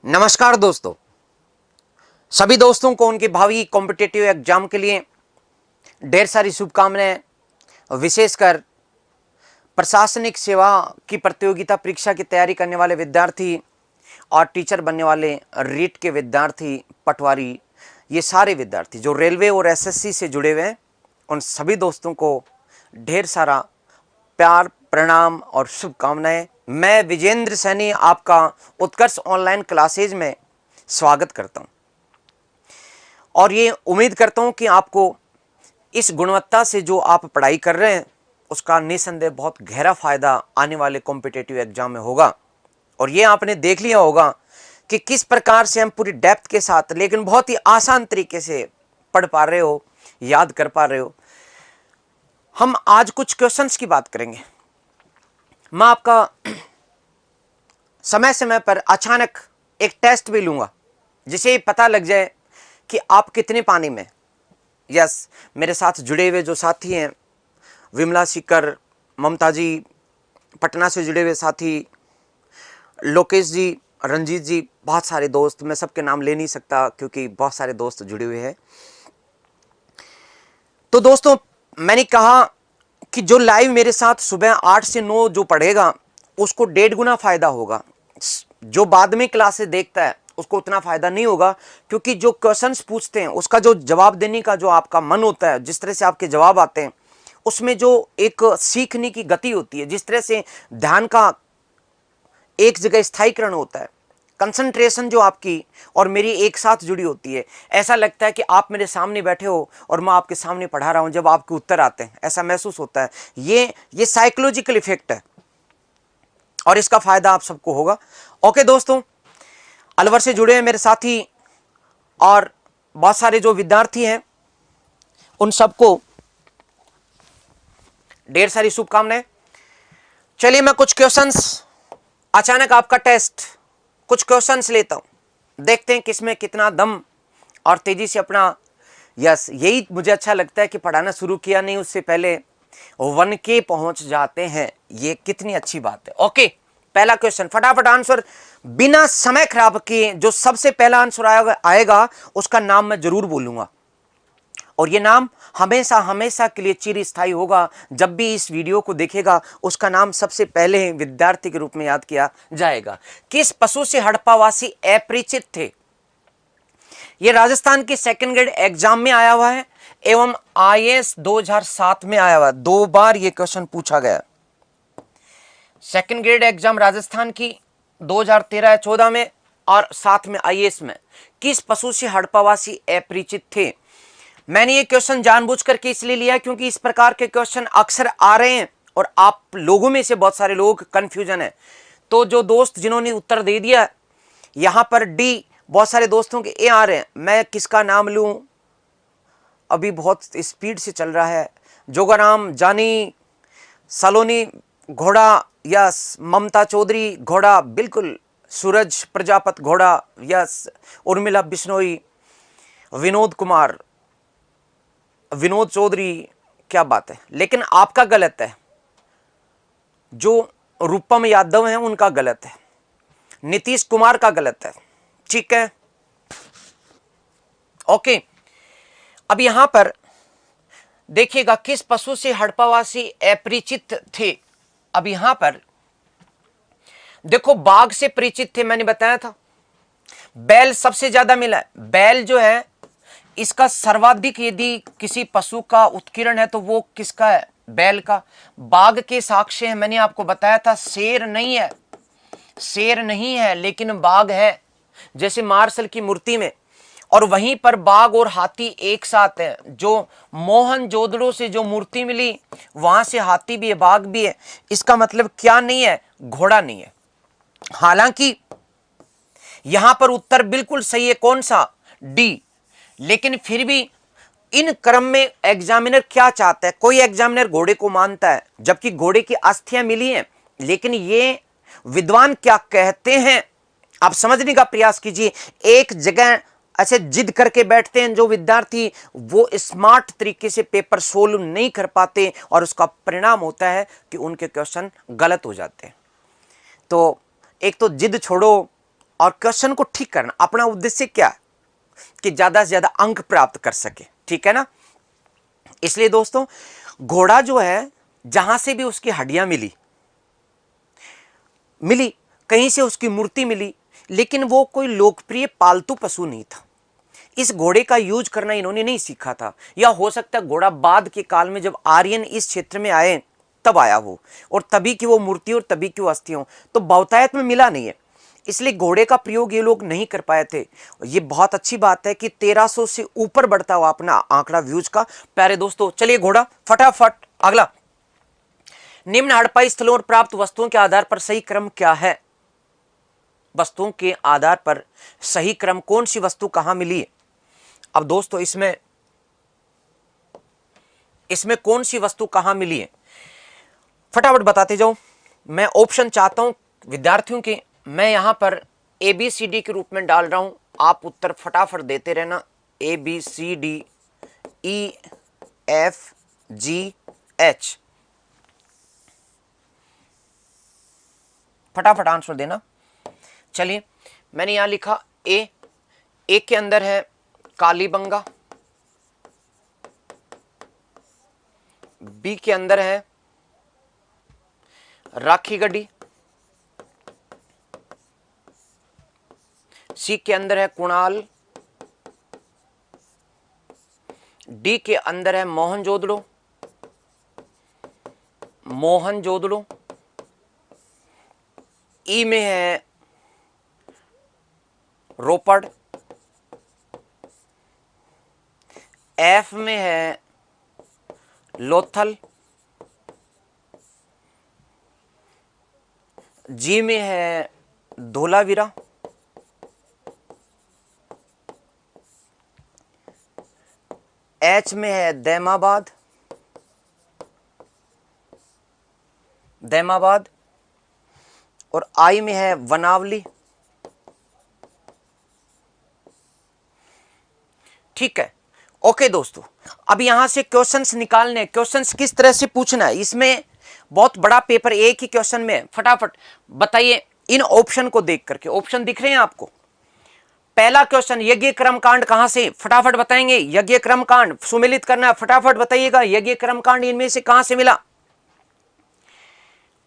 नमस्कार दोस्तों, सभी दोस्तों को उनके भावी कॉम्पिटिटिव एग्जाम के लिए ढेर सारी शुभकामनाएं। विशेषकर प्रशासनिक सेवा की प्रतियोगिता परीक्षा की तैयारी करने वाले विद्यार्थी और टीचर बनने वाले रीट के विद्यार्थी, पटवारी, ये सारे विद्यार्थी जो रेलवे और एसएससी से जुड़े हुए हैं, उन सभी दोस्तों को ढेर सारा प्यार, प्रणाम और शुभकामनाएं। मैं विजेंद्र सैनी आपका उत्कर्ष ऑनलाइन क्लासेज में स्वागत करता हूं और ये उम्मीद करता हूं कि आपको इस गुणवत्ता से जो आप पढ़ाई कर रहे हैं उसका निसंदेह बहुत गहरा फायदा आने वाले कॉम्पिटिटिव एग्जाम में होगा। और ये आपने देख लिया होगा कि किस प्रकार से हम पूरी डेप्थ के साथ लेकिन बहुत ही आसान तरीके से पढ़ पा रहे हो, याद कर पा रहे हो। हम आज कुछ क्वेश्चंस की बात करेंगे। मैं आपका समय समय पर अचानक एक टेस्ट भी लूंगा जिसे पता लग जाए कि आप कितने पानी में। यस, मेरे साथ जुड़े हुए जो साथी हैं, विमला सीकर, ममता जी, पटना से जुड़े हुए साथी, लोकेश जी, रंजीत जी, बहुत सारे दोस्त, मैं सबके नाम ले नहीं सकता क्योंकि बहुत सारे दोस्त जुड़े हुए हैं। तो दोस्तों, मैंने कहा कि जो लाइव मेरे साथ सुबह 8 से 9 जो पढ़ेगा उसको 1.5 गुना फायदा होगा। जो बाद में क्लासेस देखता है उसको उतना फायदा नहीं होगा, क्योंकि जो क्वेश्चंस पूछते हैं उसका जो जवाब देने का जो आपका मन होता है, जिस तरह से आपके जवाब आते हैं, उसमें जो एक सीखने की गति होती है, जिस तरह से ध्यान का एक जगह स्थायीकरण होता है, कंसंट्रेशन जो आपकी और मेरी एक साथ जुड़ी होती है, ऐसा लगता है कि आप मेरे सामने बैठे हो और मैं आपके सामने पढ़ा रहा हूं। जब आपके उत्तर आते हैं ऐसा महसूस होता है। ये साइकोलॉजिकल इफेक्ट है और इसका फायदा आप सबको होगा। ओके दोस्तों, अलवर से जुड़े हैं मेरे साथी और बहुत सारे जो विद्यार्थी हैं, उन सबको ढेर सारी शुभकामनाएं। चलिए, मैं कुछ क्वेश्चंस, अचानक आपका टेस्ट, कुछ क्वेश्चंस लेता हूं, देखते हैं किसमें कितना दम और तेजी से अपना। यस, यही मुझे अच्छा लगता है कि पढ़ाना शुरू किया नहीं उससे पहले 1K पहुंच जाते हैं। ये कितनी अच्छी बात है। ओके, पहला क्वेश्चन, फटाफट आंसर बिना समय खराब किए। जो सबसे पहला आंसर आएगा उसका नाम मैं जरूर बोलूंगा और ये नाम हमेशा हमेशा के लिए चिरस्थायी होगा। जब भी इस वीडियो को देखेगा उसका नाम सबसे पहले विद्यार्थी के रूप में याद किया जाएगा। किस पशु से हड़प्पावासी अपरिचित थे? ये राजस्थान के सेकंड ग्रेड एग्जाम में आया हुआ है एवं IAS 2007 में आया हुआ है। 2 बार ये क्वेश्चन पूछा गया। सेकंड ग्रेड एग्जाम राजस्थान की 2013-14 में और साथ में IAS में। किस पशु से हड़प्पावासी अपरिचित थे? मैंने ये क्वेश्चन जानबूझ करके इसलिए लिया क्योंकि इस प्रकार के क्वेश्चन अक्सर आ रहे हैं और आप लोगों में से बहुत सारे लोग कंफ्यूजन है। तो जो दोस्त जिन्होंने उत्तर दे दिया, यहां पर डी, बहुत सारे दोस्तों के ए आ रहे हैं। मैं किसका नाम लूं? अभी बहुत स्पीड से चल रहा है। जोगाराम, जानी, सलोनी घोड़ा, यस। ममता चौधरी घोड़ा, बिल्कुल। सूरज प्रजापत घोड़ा, यस। उर्मिला बिश्नोई, विनोद कुमार, विनोद चौधरी, क्या बात है। लेकिन आपका गलत है। जो रूपम यादव हैं उनका गलत है, नीतीश कुमार का गलत है। ठीक है, ओके। अब यहां पर देखिएगा, किस पशु से हड़प्पावासी अपरिचित थे। अब यहां पर देखो, बाघ से परिचित थे, मैंने बताया था। बैल सबसे ज्यादा मिला है। बैल जो है, इसका सर्वाधिक यदि किसी पशु का उत्कीर्ण है तो वो किसका है? बैल का। बाघ के साक्ष्य है, मैंने आपको बताया था। शेर नहीं है, शेर नहीं है, लेकिन बाघ है, जैसे मार्शल की मूर्ति में। और वहीं पर बाघ और हाथी एक साथ है। जो मोहनजोदड़ो से जो मूर्ति मिली वहां से हाथी भी है, बाघ भी है। इसका मतलब क्या नहीं है? घोड़ा नहीं है। हालांकि यहां पर उत्तर बिल्कुल सही है, कौन सा? डी। लेकिन फिर भी इन क्रम में एग्जामिनर क्या चाहता है? कोई एग्जामिनर घोड़े को मानता है जबकि घोड़े की अस्थियां मिली हैं, लेकिन ये विद्वान क्या कहते हैं आप समझने का प्रयास कीजिए। एक जगह ऐसे जिद करके बैठते हैं जो विद्यार्थी, वो स्मार्ट तरीके से पेपर सोल्व नहीं कर पाते और उसका परिणाम होता है कि उनके क्वेश्चन गलत हो जाते हैं। तो एक तो जिद छोड़ो और क्वेश्चन को ठीक करना। अपना उद्देश्य क्या है कि ज्यादा से ज्यादा अंक प्राप्त कर सके, ठीक है ना। इसलिए दोस्तों घोड़ा जो है जहां से भी उसकी हड्डियां मिली कहीं से उसकी मूर्ति मिली, लेकिन वो कोई लोकप्रिय पालतू पशु नहीं था। इस घोड़े का यूज करना इन्होंने नहीं सीखा था, या हो सकता है घोड़ा बाद के काल में जब आर्यन इस क्षेत्र में आए तब आया हो, और तभी की वो मूर्ति और तभी की वो अस्थि हो, तो बहुतायत में मिला नहीं है, इसलिए घोड़े का प्रयोग ये लोग नहीं कर पाए थे। ये बहुत अच्छी बात है कि 1300 से ऊपर बढ़ता हुआ अपना आंकड़ा व्यूज का। प्यारे दोस्तों चलिए घोड़ा फटाफट अगला। निम्न हड़प्पा स्थलों और प्राप्त वस्तुओं के आधार पर सही क्रम क्या है? वस्तुओं के आधार पर सही क्रम, कौन सी वस्तु कहां मिली है? अब दोस्तों इसमें कौन सी वस्तु कहां मिली है फटाफट बताते जाओ। मैं ऑप्शन चाहता हूं विद्यार्थियों के, मैं यहां पर ABCD के रूप में डाल रहा हूं, आप उत्तर फटाफट देते रहना। ABCDEFGH फटाफट आंसर देना। चलिए मैंने यहां लिखा ए के अंदर है कालीबंगा, बी के अंदर है राखीगढ़ी, सी के अंदर है कुणाल, डी के अंदर है मोहनजोदड़ो, ई में है रोपड़, एफ में है लोथल, जी में है धोलावीरा, एच में है दैमाबाद, और आई में है वनावली। ठीक है, ओके दोस्तों, अब यहां से क्वेश्चंस निकालने, क्वेश्चंस किस तरह से पूछना है, इसमें बहुत बड़ा पेपर एक ही क्वेश्चन में। फटाफट बताइए इन ऑप्शन को देख करके, ऑप्शन दिख रहे हैं आपको। पहला क्वेश्चन, यज्ञ कर्म कांड कहां से, फटाफट बताएंगे। यज्ञ कर्म कांड सुमेलित करना है, फटाफट बताइएगा यज्ञ कर्म कांड इनमें से कहां से मिला।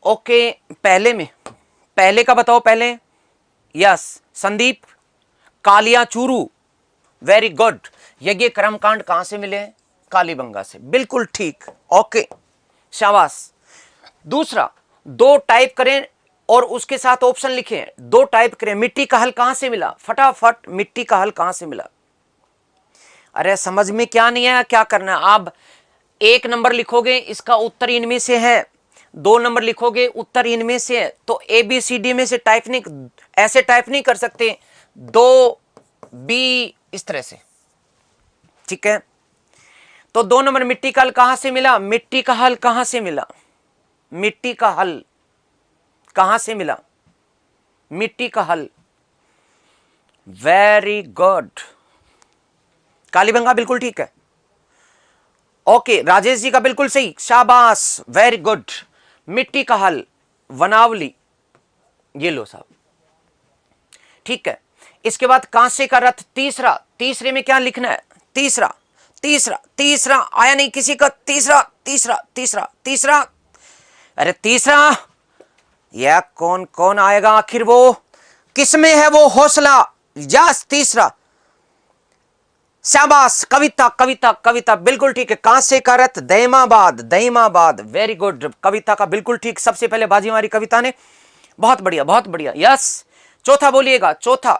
ओके, पहले का बताओ पहले। Yes Sandeep, Kaliya Churu, very good. यज्ञ कर्म कांड कहां से मिले? कालीबंगा से, बिल्कुल ठीक, ओके शाबाश। दूसरा, दो टाइप करें और उसके साथ ऑप्शन लिखें, दो टाइप करें। मिट्टी का हल कहां से मिला, फटाफट मिट्टी का हल कहां से मिला। अरे समझ में क्या नहीं आया, क्या करना है। आप 1 नंबर लिखोगे इसका उत्तर इनमें से है, 2 नंबर लिखोगे उत्तर इनमें से है, तो ABCD में से टाइप नहीं, ऐसे टाइप नहीं कर सकते, 2B इस तरह से, ठीक है। तो 2 नंबर मिट्टी का हल कहां से मिला, मिट्टी का हल कहां से मिला, मिट्टी का हल कहां से मिला, मिट्टी का हल, वेरी गुड, कालीबंगा बिल्कुल ठीक है। ओके, राजेश जी का बिल्कुल सही, शाबाश, वेरी गुड। मिट्टी का हल वनावली, ये लो साहब, ठीक है। इसके बाद कांसे का रथ, तीसरे में क्या लिखना है, तीसरा आया नहीं किसी का, तीसरा, अरे तीसरा, यह कौन आएगा आखिर, वो किसमें है वो हौसला। यस, तीसरा, शाबाश, कविता बिल्कुल ठीक है। कांसे का रथ, दैमाबाद, वेरी गुड, कविता का बिल्कुल ठीक, सबसे पहले बाजी हमारी कविता ने, बहुत बढ़िया। यस, चौथा बोलिएगा, चौथा,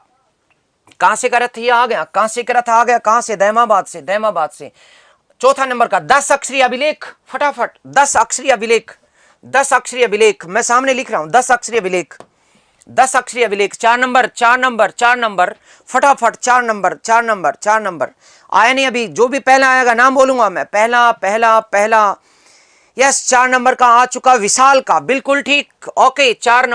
कांसे का रथ ये आ गया, कांसे का रथ आ गया कहां से, दैमाबाद से। चौथा नंबर का 10 अक्षरीय अभिलेख, फटाफट 10 अक्षरीय अभिलेख, मैं सामने लिख रहा हूं, 10 अक्षरीय अभिलेख, 4 नंबर, फटाफट 4 नंबर आया नहीं अभी, जो भी पहला आएगा नाम बोलूंगा मैं, पहला, यस 4 नंबर का आ चुका, विशाल का, बिल्कुल ठीक, ओके 4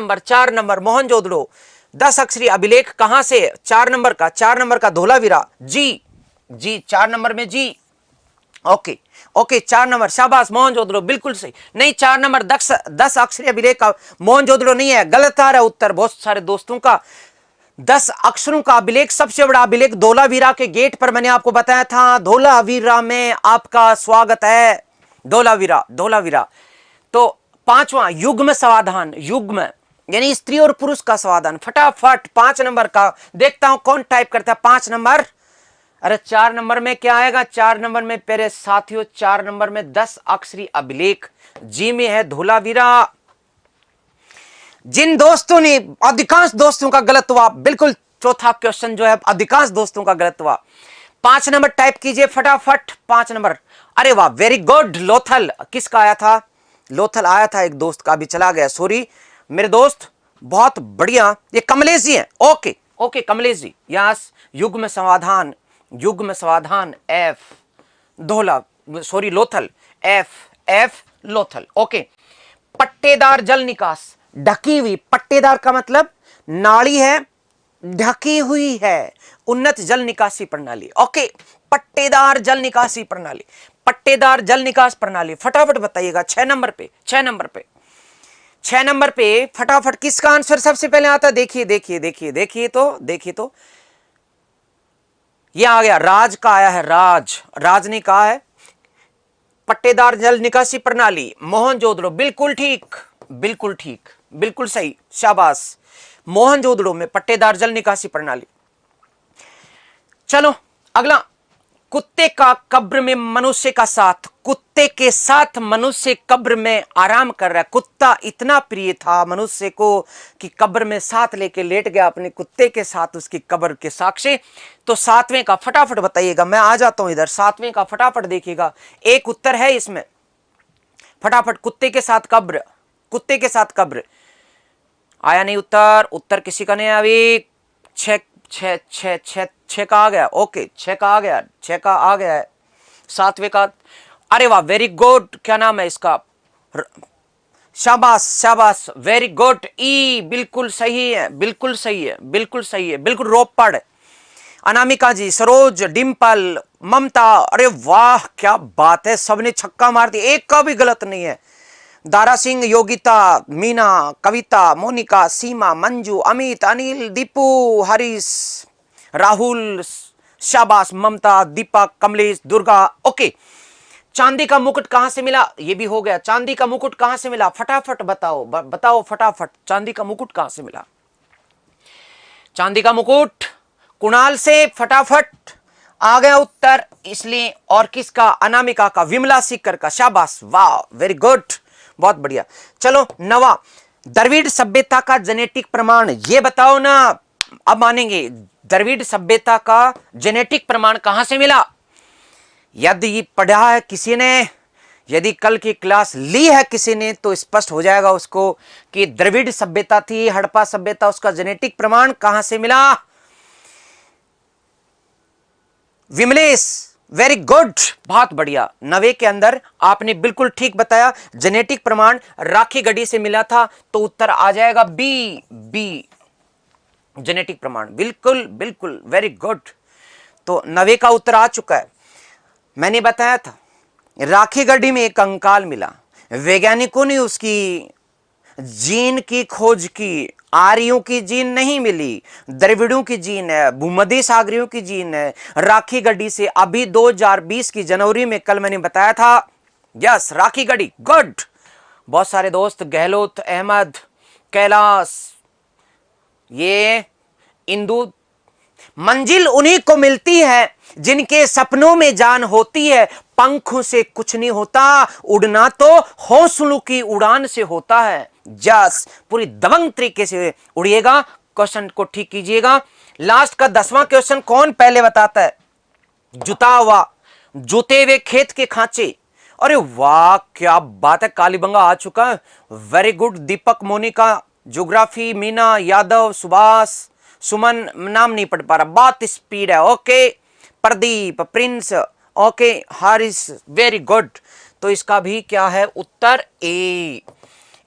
नंबर मोहनजोदड़ो। 10 अक्षरीय अभिलेख कहां से, 4 नंबर का धोलावीरा, जी 4 नंबर में जी, ओके 4 नंबर, शाबाश, मोहनजोदड़ो बिल्कुल सही। नहीं, 4 नंबर 10 अक्षरीय अभिलेख का मोहनजोदड़ो नहीं है, गलत आ रहा है उत्तर बहुत सारे दोस्तों का। 10 अक्षरों का अभिलेख, सबसे बड़ा अभिलेख धोलावीरा के गेट पर मैंने आपको बताया था। धोलावीरा में आपका स्वागत है। धोलावीरा, धोलावीरा। तो पांचवा युग्म समाधान, युग्म यानी स्त्री और पुरुष का समाधान। फटाफट 5 नंबर का देखता हूं कौन टाइप करता है। 5 नंबर, अरे 4 नंबर में क्या आएगा? 4 नंबर में प्यारे साथियों, 4 नंबर में 10 अक्षरी अभिलेख, जी में है धोलावीरा। जिन दोस्तों ने, अधिकांश दोस्तों का गलत हुआ, बिल्कुल चौथा क्वेश्चन जो है अधिकांश दोस्तों का गलत हुआ। 5 नंबर टाइप कीजिए फटाफट, 5 नंबर। अरे वाह, वेरी गुड। लोथल किसका आया था? लोथल आया था एक दोस्त का, अभी चला गया, सॉरी मेरे दोस्त, बहुत बढ़िया। ये कमलेश जी है। Okay okay Kamlesh ji, yes. युग्म समाधान, युग्म समाधान एफ धोला, sorry Lothal, F F Lothal. Okay. पट्टेदार जल निकास, ढकी हुई, पट्टेदार का मतलब नाली है, ढकी हुई है, उन्नत जल निकासी प्रणाली। ओके, पट्टेदार जल निकासी प्रणाली, पट्टेदार जल निकास प्रणाली। फटाफट बताइएगा 6 नंबर पे, 6 नंबर पे, 6 नंबर पे फटाफट किसका आंसर सबसे पहले आता है? देखिए देखिए देखिए देखिए तो, देखिए तो ये आ गया, राज का आया है। राज, राज ने कहा है पट्टेदार जल निकासी प्रणाली मोहनजोदड़ो। बिल्कुल ठीक, बिल्कुल ठीक, बिल्कुल सही, शाबाश। मोहनजोदड़ो में पट्टेदार जल निकासी प्रणाली। चलो अगला, कुत्ते का कब्र में मनुष्य का साथ, कुत्ते के साथ मनुष्य कब्र में आराम कर रहा है। कुत्ता इतना प्रिय था मनुष्य को कि कब्र में साथ लेके लेट गया अपने कुत्ते के साथ उसकी कब्र के साक्षी। तो 7वें का फटाफट बताइएगा, मैं आ जाता हूं इधर। 7वें का फटाफट देखिएगा, एक उत्तर है इसमें। फटाफट, कुत्ते के साथ कब्र, कुत्ते के साथ कब्र। आया नहीं उत्तर, उत्तर किसी का नहीं। अभी 6 का आ गया। ओके, 6 का आ गया, 6 का आ गया है। 7वें का, अरे वाह, वेरी गुड। क्या नाम है इसका? शाबाश शाबाश, वेरी गुड। ई बिल्कुल सही है, बिल्कुल सही है, बिल्कुल सही है, बिल्कुल रोपड़। अनामिका जी, सरोज, डिंपल, ममता, अरे वाह क्या बात है, सबने छक्का मार दिया, एक का भी गलत नहीं है। दारा सिंह, योगिता, मीना, कविता, मोनिका, सीमा, मंजू, अमित, अनिल, दीपू, हरीश, राहुल, शाबाश, ममता, दीपक, कमलेश, दुर्गा। ओके, चांदी का मुकुट कहां से मिला? ये भी हो गया। चांदी का मुकुट कहां से मिला? फटाफट बताओ, बताओ फटाफट, चांदी का मुकुट कहां से मिला? चांदी का मुकुट कुणाल से। फटाफट आ गया उत्तर, इसलिए। और किसका? अनामिका का, विमला सीकर का। शाबाश, वाह, वेरी गुड, बहुत बढ़िया। चलो 9वां, द्रविड़ सभ्यता का जेनेटिक प्रमाण, ये बताओ ना, अब मानेंगे। द्रविड़ सभ्यता का जेनेटिक प्रमाण कहां से मिला? यदि पढ़ा है किसी ने, यदि कल की क्लास ली है किसी ने, तो स्पष्ट हो जाएगा उसको कि द्रविड़ सभ्यता थी, हड़प्पा सभ्यता, उसका जेनेटिक प्रमाण कहां से मिला? विमलेश, वेरी गुड, बहुत बढ़िया। 9वें के अंदर आपने बिल्कुल ठीक बताया, जेनेटिक प्रमाण राखी गढ़ी से मिला था, तो उत्तर आ जाएगा बी, बी जेनेटिक प्रमाण। बिल्कुल बिल्कुल, वेरी गुड। तो 9वें का उत्तर आ चुका है। मैंने बताया था राखी गढ़ी में एक कंकाल मिला, वैज्ञानिकों ने उसकी जीन की खोज की, आर्यों की जीन नहीं मिली, द्रविड़ों की जीन है, भूमध्य सागरियों की जीन है, राखी गढ़ी से। अभी 2020 की जनवरी में, कल मैंने बताया था, यस, राखी गढ़ी, गुड। बहुत सारे दोस्त, गहलोत, अहमद, कैलाश, ये इंदु, मंजिल उन्हीं को मिलती है जिनके सपनों में जान होती है, पंखों से कुछ नहीं होता, उड़ना तो हौसलों की उड़ान से होता है। जस पूरी दबंग तरीके से उड़िएगा, क्वेश्चन को ठीक कीजिएगा। लास्ट का 10वां क्वेश्चन कौन पहले बताता है? जुता हुआ, जुते हुए खेत के खांचे। अरे वाह क्या बात है, कालीबंगा आ चुका है, वेरी गुड। दीपक, मोनिका, ज्योग्राफी, मीना, यादव, सुभाष, सुमन, नाम नहीं पढ़ पा रहा, बात स्पीड है। Okay, Pradeep, Prince, okay, Haris, very good. तो इसका भी क्या है उत्तर? ए।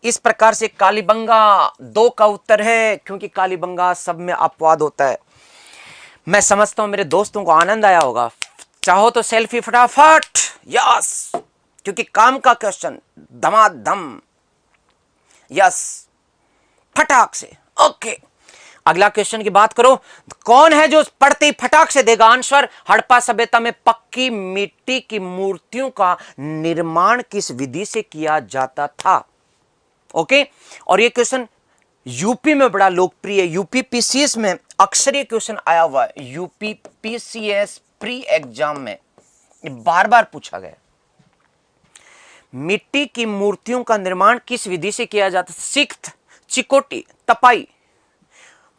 इस प्रकार से कालीबंगा 2 का उत्तर है, क्योंकि कालीबंगा सब में अपवाद होता है। मैं समझता हूं मेरे दोस्तों को आनंद आया होगा। चाहो तो सेल्फी फटाफट, यस, क्योंकि काम का क्वेश्चन, धमाधम, यस, फटाक से। ओके, अगला क्वेश्चन की बात करो, कौन है जो पढ़ते ही फटाक से देगा आंसर? हड़प्पा सभ्यता में पक्की मिट्टी की मूर्तियों का निर्माण किस विधि से किया जाता था? ओके, और ये क्वेश्चन यूपी में बड़ा लोकप्रिय है, यूपी पीसीएस में अक्सर ये क्वेश्चन आया हुआ है, यूपी पीसीएस प्री एग्जाम में बार बार पूछा गया। मिट्टी की मूर्तियों का निर्माण किस विधि से किया जाता? सिक्त, चिकोटी, तपाई,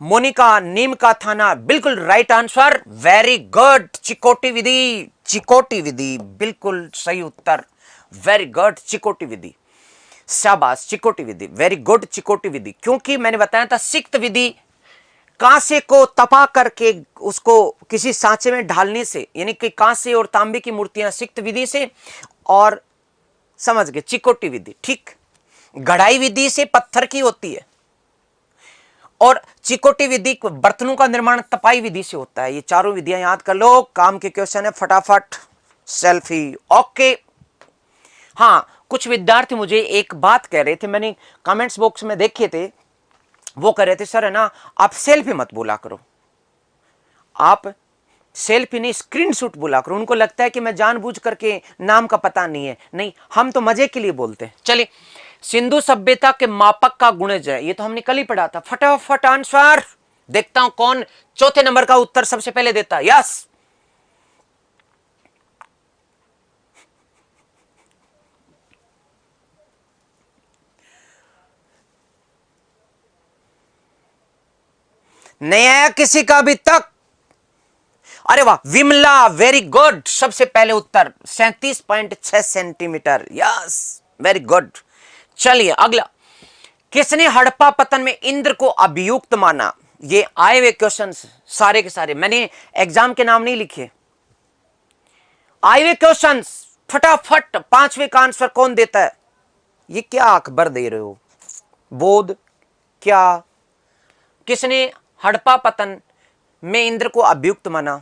मोनिका, नीम का थाना, बिल्कुल राइट आंसर, वेरी गुड, चिकोटी विधि, चिकोटी विधि, बिल्कुल सही उत्तर, वेरी गुड, चिकोटी विधि, शाबाश, चिकोटी विधि, वेरी गुड, चिकोटी विधि। क्योंकि मैंने बताया था सिक्त विधि कांसे को तपा करके उसको किसी सांचे में ढालने से, यानी कि कांसे और तांबे की मूर्तियां सिक्त विधि से, और समझ गए चिकोटी विधि, ठीक। गढ़ाई विधि से पत्थर की होती है, और चिकोटी विधि बर्तनों का निर्माण तपाई विधि से होता है। ये चारों विधियां याद कर लो, काम के क्वेश्चन है फटाफट, सेल्फी। ओके, हाँ, कुछ विद्यार्थी मुझे एक बात कह रहे थे, मैंने कमेंट्स बॉक्स में देखे थे, वो कह रहे थे सर है ना आप सेल्फी मत बोला करो, आप सेल्फी नहीं स्क्रीनशॉट बोला करो। उनको लगता है कि मैं जानबूझ करके नाम का पता नहीं है, नहीं, हम तो मजे के लिए बोलते हैं। चलिए, सिंधु सभ्यता के मापक का गुणज है, ये तो हमने कल ही पढ़ा था। फटाफट आंसर, देखता हूं कौन चौथे नंबर का उत्तर सबसे पहले देता है। यस, नहीं आया किसी का अभी तक? अरे वाह, विमला, वेरी गुड, सबसे पहले उत्तर 37.6 सेंटीमीटर। Yes, very good. चलिए अगला, किसने हड़प्पा पतन में इंद्र को अभियुक्त माना? ये आए हुए क्वेश्चंस सारे के सारे, मैंने एग्जाम के नाम नहीं लिखे, आए हुए क्वेश्चंस, फटाफट पांचवे का आंसर कौन देता है? ये क्या अकबर दे रहे हो? बोध क्या? किसने हड़प्पा पतन में इंद्र को अभियुक्त माना?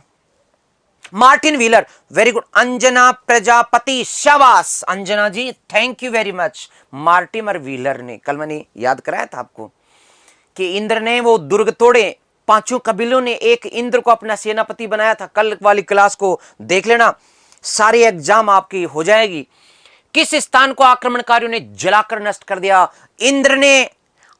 Martin Wheeler, very good. Anjana Prajapati, शाबाश Anjana ji, thank you very much. Mortimer Wheeler ने, कल मैंने याद कराया था आपको कि इंद्र ने वो दुर्ग तोड़े, पांचों कबीलों ने एक इंद्र को अपना सेनापति बनाया था। कल वाली क्लास को देख लेना, सारी एग्जाम आपकी हो जाएगी। किस स्थान को आक्रमणकारियों ने जलाकर नष्ट कर दिया? इंद्र ने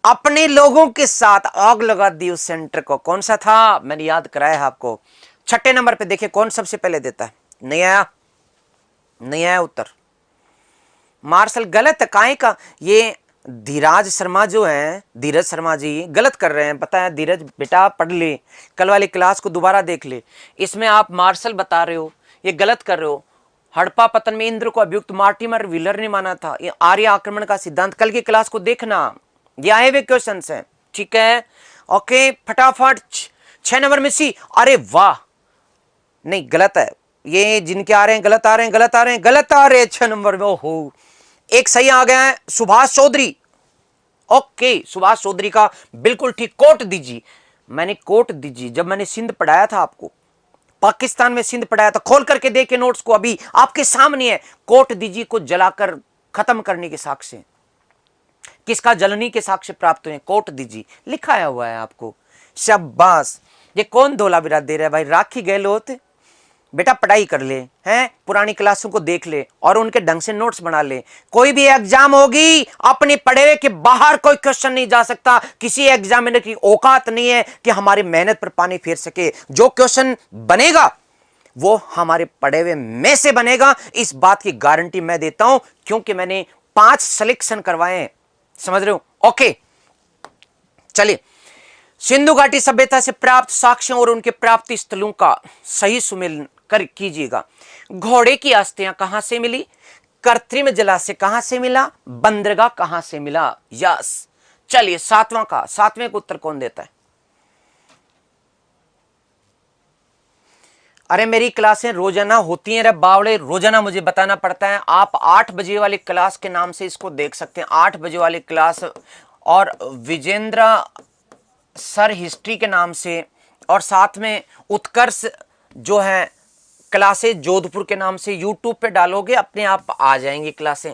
अपने लोगों के साथ आग लगा दी उस सेंटर को। कौन सा था? मैंने याद कराया है आपको। छठे नंबर पे देखिए कौन सबसे पहले देता है। नहीं आया, नहीं आया उत्तर। मार्शल गलत, काहे का? ये धीराज शर्मा जो है, धीरज शर्मा जी गलत कर रहे हैं, पता है? धीरज बेटा पढ़ ले, कल वाली क्लास को दोबारा देख ले, इसमें आप मार्शल बता रहे हो, ये गलत कर रहे हो। हड़प्पा पतन में इंद्र को अभियुक्त मार्टिमर व्हीलर ने माना था। ये आर्य आक्रमण का सिद्धांत, कल की क्लास को देखना, ये आए हुए क्वेश्चन है, ठीक है? ओके, फटाफट 6 नंबर में सी। अरे वाह, नहीं गलत है, ये जिनके आ रहे हैं गलत आ रहे हैं, गलत आ रहे हैं, गलत आ रहे हैं 6 नंबर में। ओहो, एक सही आ गया है, सुभाष चौधरी। ओके, सुभाष चौधरी का बिल्कुल ठीक। कोट दीजिए, मैंने कोट दीजिए, जब मैंने सिंध पढ़ाया था आपको, पाकिस्तान में सिंध पढ़ाया था, खोल करके देखे नोट्स को, अभी आपके सामने है। कोट दीजिए को जलाकर खत्म करने के साक्ष्य, किसका जलनी के साक्ष्य प्राप्त हुए? कोट दीजिए, लिखाया हुआ है आपको। शाबाश। ये कौन धोला बिरा दे रहा है भाई? राखी गहलोत, बेटा पढ़ाई कर ले, हैं, पुरानी क्लासों को देख ले और उनके ढंग से नोट्स बना ले। कोई भी एग्जाम होगी, अपने पढ़े हुए के बाहर कोई क्वेश्चन नहीं जा सकता। किसी एग्जामिनर की औकात नहीं है कि हमारी मेहनत पर पानी फेर सके। जो क्वेश्चन बनेगा वो हमारे पढ़े हुए में से बनेगा, इस बात की गारंटी मैं देता हूं, क्योंकि मैंने 5 सिलेक्शन करवाए हैं, समझ रहे हो? ओके, चलिए, सिंधु घाटी सभ्यता से प्राप्त साक्ष्यों और उनके प्राप्ति स्थलों का सही सुमेलन कर कीजिएगा। घोड़े की अस्थियां कहां से मिली? कृत्रिम जलाशय कहां से मिला? बंदरगाह कहां से मिला? यस। चलिए, सातवां का उत्तर कौन देता है? अरे मेरी क्लासें रोजाना होती हैं रे बावड़े, रोजाना मुझे बताना पड़ता है। आप 8 बजे वाली क्लास के नाम से इसको देख सकते हैं, 8 बजे वाली क्लास, और विजेंद्र सर हिस्ट्री के नाम से, और साथ में उत्कर्ष जो है क्लासेस जोधपुर के नाम से यूट्यूब पे डालोगे अपने आप आ जाएंगी क्लासें।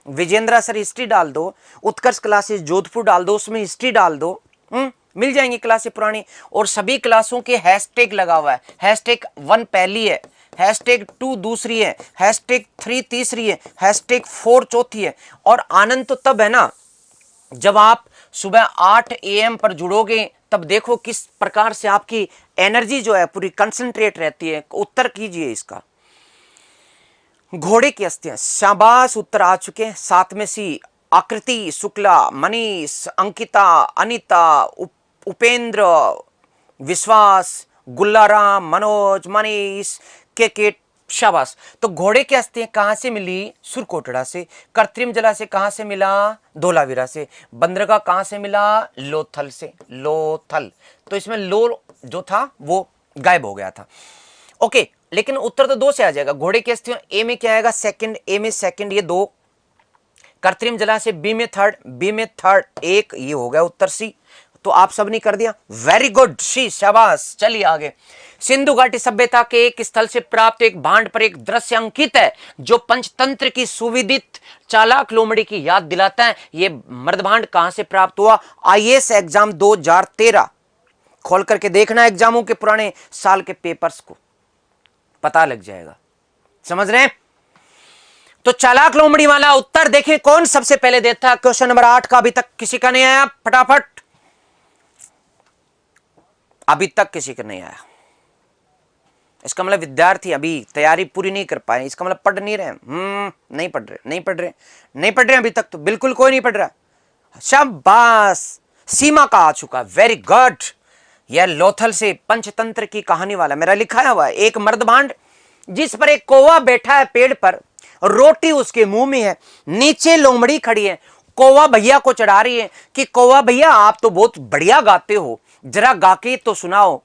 विजेंद्र सर हिस्ट्री डाल दो, उत्कर्ष क्लासेस जोधपुर डाल दो, उसमें हिस्ट्री डाल दो, मिल जाएंगी क्लासें पुरानी, और सभी क्लासों के हैशटैग लगा हुआ है। हैशटैग 1 पहली है, हैशटैग 2 दूसरी है, हैशटैग 3 तीसरी है, हैशटैग 4 चौथी है। और आनंद तो तब है ना जब आप सुबह 8 AM पर जुड़ोगे, तब देखो किस प्रकार से आपकी एनर्जी जो है पूरी कंसंट्रेट रहती है। उत्तर कीजिए इसका। घोड़े की अस्थियां, शाबाश, उत्तर आ चुके हैं। 7 में सी, आकृति, शुक्ला, मनीष, अंकिता, अनिता, उपेंद्र, विश्वास, गुल्लाराम, मनोज, मनीष, के शाबाश। तो घोड़े की अस्थियां कहां से मिली? सुरकोटड़ा से। कृत्रिम जला से कहां से मिला? धोलावीरा से। बंदरगाह कहां से मिला? लोथल से। लोथल। तो इसमें लो जो था वो गायब हो गया था। ओके, लेकिन उत्तर तो 2 से आ जाएगा। घोड़े की अस्थियां ए में क्या आएगा? सेकंड। ए में सेकंड, ये 2। कृत्रिम जलाशय बी में थर्ड, बी में थर्ड 1, ये हो गया उत्तर सी। तो आप सब ने कर दिया, वेरी गुड सी, शाबाश। चलिए आगे। सिंधु घाटी सभ्यता के एक स्थल से प्राप्त एक भांड पर एक दृश्य अंकित है जो पंचतंत्र की सुविदित चालाक लोमड़ी की याद दिलाता है। यह मर्दभांड कहां से प्राप्त हुआ? आईएएस एग्जाम 2013 खोल करके देखना एग्जामों के पुराने साल के पेपर्स को, पता लग जाएगा। समझ रहे हैं? तो चालाक लोमड़ी वाला उत्तर देखिए कौन सबसे पहले देता है। क्वेश्चन नंबर 8 का अभी तक किसी का नहीं आया, फटाफट, अभी तक किसी का नहीं आया। इसका मतलब विद्यार्थी अभी तैयारी पूरी नहीं कर पाए, इसका मतलब पढ़ नहीं रहे। नहीं पढ़ रहे, नहीं पढ़ रहे, नहीं पढ़ रहे अभी तक, तो बिल्कुल कोई नहीं पढ़ रहा। शाबाश, सीमा का आ चुका, वेरी गुड। यह लोथल से पंचतंत्र की कहानी वाला मेरा लिखा हुआ है। एक मर्दभांड जिस पर एक कौवा बैठा है पेड़ पर, रोटी उसके मुंह में है, नीचे लोमड़ी खड़ी है, कौवा भैया को चढ़ा रही है कि कौवा भैया आप तो बहुत बढ़िया गाते हो, जरा गा के तो सुनाओ।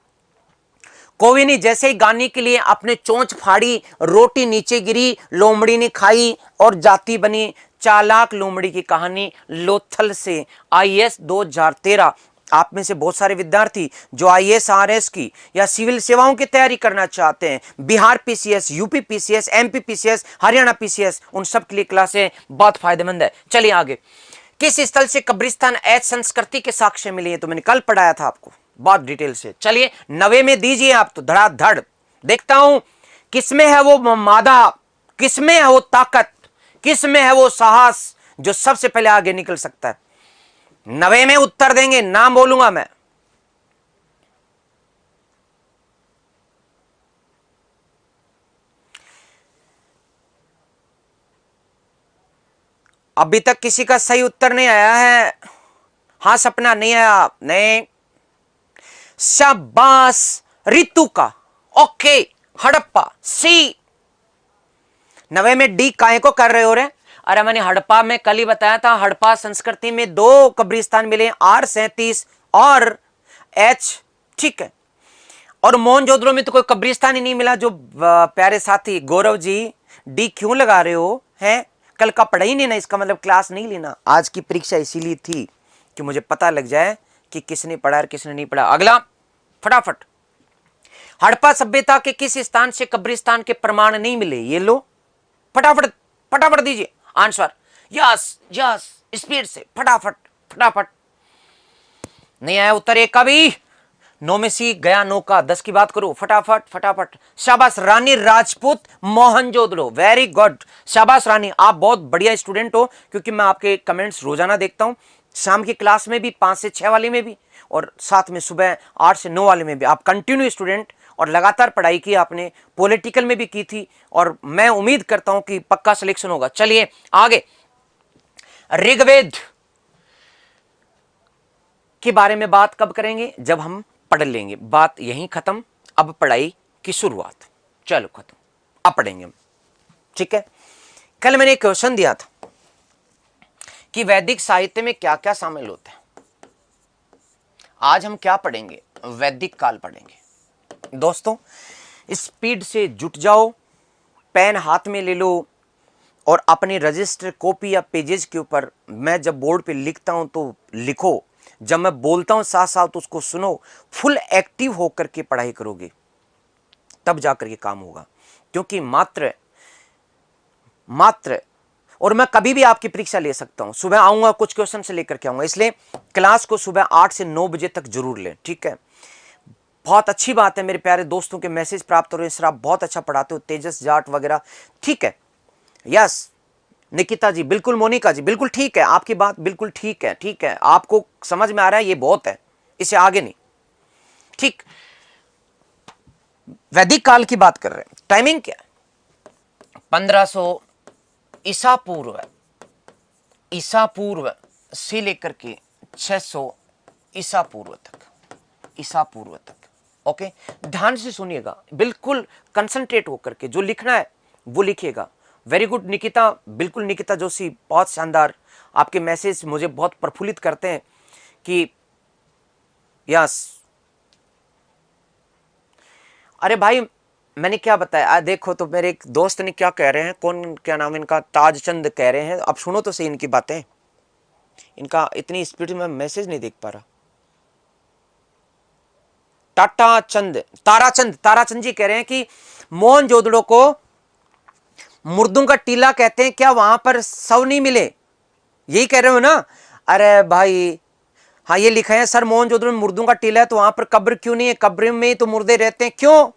कौवे ने जैसे ही गाने के लिए अपने चोंच फाड़ी, रोटी नीचे गिरी, लोमड़ी ने खाई और जाति बनी। चालाक लोमड़ी की कहानी लोथल से, आईएएस 2013। आप में से बहुत सारे विद्यार्थी जो आईएएस आरएस की या सिविल सेवाओं की तैयारी करना चाहते हैं, Bihar PCS, UP PCS, MP PCS, Haryana PCS, उन सब के लिए क्लासें बहुत फायदेमंद है। चलिए आगे। किस स्थल से कब्रिस्तान एच संस्कृति के साक्ष्य मिले हैं? तो मैंने कल पढ़ाया था आपको बहुत डिटेल से। चलिए 90 में दीजिए आप तो धड़ाधड़। देखता हूं किसमें है वो मादा, किसमें है वो ताकत, किसमें है वो साहस जो सबसे पहले आगे निकल सकता है। 90 में उत्तर देंगे, नाम बोलूंगा मैं। अभी तक किसी का सही उत्तर नहीं आया है। हाँ सपना, नहीं आया, नहीं। शाबाश, ऋतु का। ओके, हड़प्पा सी। 90 में डी काहे को कर रहे हो रे? अरे मैंने हड़प्पा में कल ही बताया था, हड़प्पा संस्कृति में 2 कब्रिस्तान मिले, R37 और H, ठीक है। और मोहनजोदड़ो में तो कोई कब्रिस्तान ही नहीं मिला। जो प्यारे साथी गौरव जी, डी क्यों लगा रहे हो? हैं कल का पढ़ा ही नहीं ना, इसका मतलब क्लास नहीं लेना। आज की परीक्षा इसीलिए थी कि मुझे पता लग जाए कि किसने पढ़ा और किसने नहीं पढ़ा। अगला फटाफट। हड़प्पा सभ्यता के किस स्थान से कब्रिस्तान के प्रमाण नहीं मिले? ये लो, फटाफट फटाफट दीजिए आंसर। यस यस, स्पीड से, फटाफट फटाफट। नहीं आया उत्तर एक का भी। 9 में सी गया, 9 का 10 की बात करो, फटाफट फटाफट। शाबाश, रानी राजपूत मोहनजोदड़ो, वेरी गुड। शाबाश रानी, आप बहुत बढ़िया स्टूडेंट हो, क्योंकि मैं आपके कमेंट्स रोजाना देखता हूं, शाम की क्लास में भी, 5 से 6 वाले में भी, और साथ में सुबह 8 से 9 वाले में भी। आप कंटिन्यू स्टूडेंट और लगातार पढ़ाई की आपने, पॉलिटिकल में भी की थी, और मैं उम्मीद करता हूं कि पक्का सिलेक्शन होगा। चलिए आगे। ऋग्वेद के बारे में बात कब करेंगे? जब हम पढ़ लेंगे। बात यहीं खत्म, अब पढ़ाई की शुरुआत। चलो खत्म, अब पढ़ेंगे हम, ठीक है। कल मैंने एक क्वेश्चन दिया था कि वैदिक साहित्य में क्या क्या शामिल होता है। आज हम क्या पढ़ेंगे? वैदिक काल पढ़ेंगे। दोस्तों स्पीड से जुट जाओ, पेन हाथ में ले लो और अपने रजिस्टर, कॉपी या पेजेस के ऊपर, मैं जब बोर्ड पे लिखता हूं तो लिखो, जब मैं बोलता हूं साथ साथ तो उसको सुनो। फुल एक्टिव होकर के पढ़ाई करोगे तब जाकर के काम होगा। क्योंकि मात्र और मैं कभी भी आपकी परीक्षा ले सकता हूं। सुबह आऊंगा, कुछ क्वेश्चन से लेकर के आऊंगा, इसलिए क्लास को सुबह 8 से 9 बजे तक जरूर लें, ठीक है। बहुत अच्छी बात है, मेरे प्यारे दोस्तों के मैसेज प्राप्त हो रहे हैं, सर आप बहुत अच्छा पढ़ाते हो, तेजस जाट वगैरह, ठीक है। यस निकिता जी बिल्कुल, मोनिका जी बिल्कुल ठीक है, आपकी बात बिल्कुल ठीक है, ठीक है, आपको समझ में आ रहा है, ये बहुत है, इससे आगे नहीं, ठीक। वैदिक काल की बात कर रहे हैं, टाइमिंग क्या है? 1500 ईसा पूर्व से लेकर के 600 ईसा पूर्व तक, ओके। ध्यान से सुनिएगा, बिल्कुल कंसंट्रेट होकर के जो लिखना है वो लिखिएगा। वेरी गुड निकिता, बिल्कुल निकिता जोशी, बहुत शानदार, आपके मैसेज मुझे बहुत प्रफुल्लित करते हैं कि यस। अरे भाई मैंने क्या बताया, देखो तो मेरे एक दोस्त ने क्या कह रहे हैं, कौन, क्या नाम इनका, ताजचंद कह रहे हैं, अब सुनो तो सही इनकी बातें, इनका इतनी स्पीड में मैसेज नहीं देख पा रहा। ताराचंद जी कह रहे हैं कि मोहनजोदड़ो को मुर्दों का टीला कहते हैं, क्या वहां पर शव नहीं मिले, यही कह रहे हो ना? अरे भाई हाँ, ये लिखा है सर मोहनजोदड़ो में मुर्दों का टीला है तो वहां पर कब्र क्यों नहीं है? कब्र में तो मुर्दे रहते हैं, क्यों?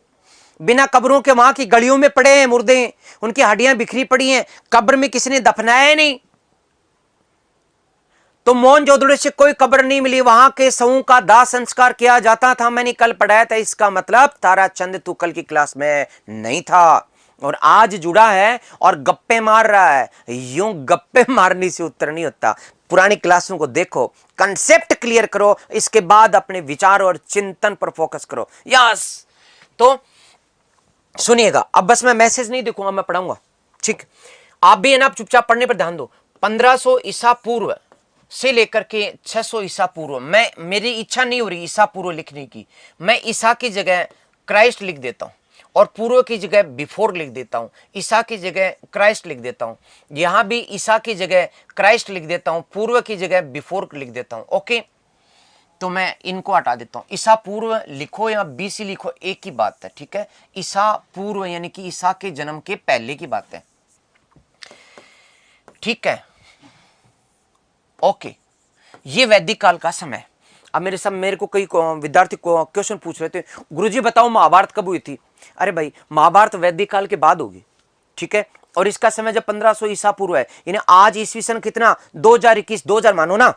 बिना कब्रों के वहां की गलियों में पड़े हैं मुर्दे, उनकी हड्डियां बिखरी पड़ी हैं, कब्र में किसी ने दफनाया नहीं। तो मोहनजोदड़ो से कोई कब्र नहीं मिली, वहां के शवों का दाह संस्कार किया जाता था, मैंने कल पढ़ाया था। इसका मतलब ताराचंद तू कल की क्लास में नहीं था और आज जुड़ा है और गप्पे मार रहा है। यूं गप्पे मारने से उत्तर नहीं होता, पुरानी क्लासों को देखो, कंसेप्ट क्लियर करो, इसके बाद अपने विचार और चिंतन पर फोकस करो। यस, तो सुनिएगा, अब बस मैं मैसेज नहीं देखूंगा, मैं पढ़ाऊंगा, ठीक। आप भी है ना, आप चुपचाप पढ़ने पर ध्यान दो। 1500 ईसा पूर्व से लेकर के 600 ईसा पूर्व, मैं, मेरी इच्छा नहीं हो रही ईसा पूर्व लिखने की, मैं ईसा की जगह क्राइस्ट लिख देता हूं और पूर्व की जगह बिफोर लिख देता हूं, ईसा की जगह क्राइस्ट लिख देता हूं, यहां भी ईसा की जगह क्राइस्ट लिख देता हूं, पूर्व की जगह बिफोर लिख देता हूं, ओके। तो मैं इनको हटा देता हूं, ईसा पूर्व लिखो या बीसी लिखो, एक ही बात है, ठीक है। ईसा पूर्व यानी कि ईसा के जन्म के पहले की बात है, ठीक है, ओके। ये वैदिक काल का समय। अब मेरे को कई विद्यार्थी क्वेश्चन पूछ रहे थे, गुरुजी बताओ महाभारत कब हुई थी? अरे भाई महाभारत वैदिक काल के बाद होगी, ठीक है। और इसका समय जब 1500 ईसा पूर्व है, यानी आज ईस्वी सन कितना, 2021, 2000 मानो ना,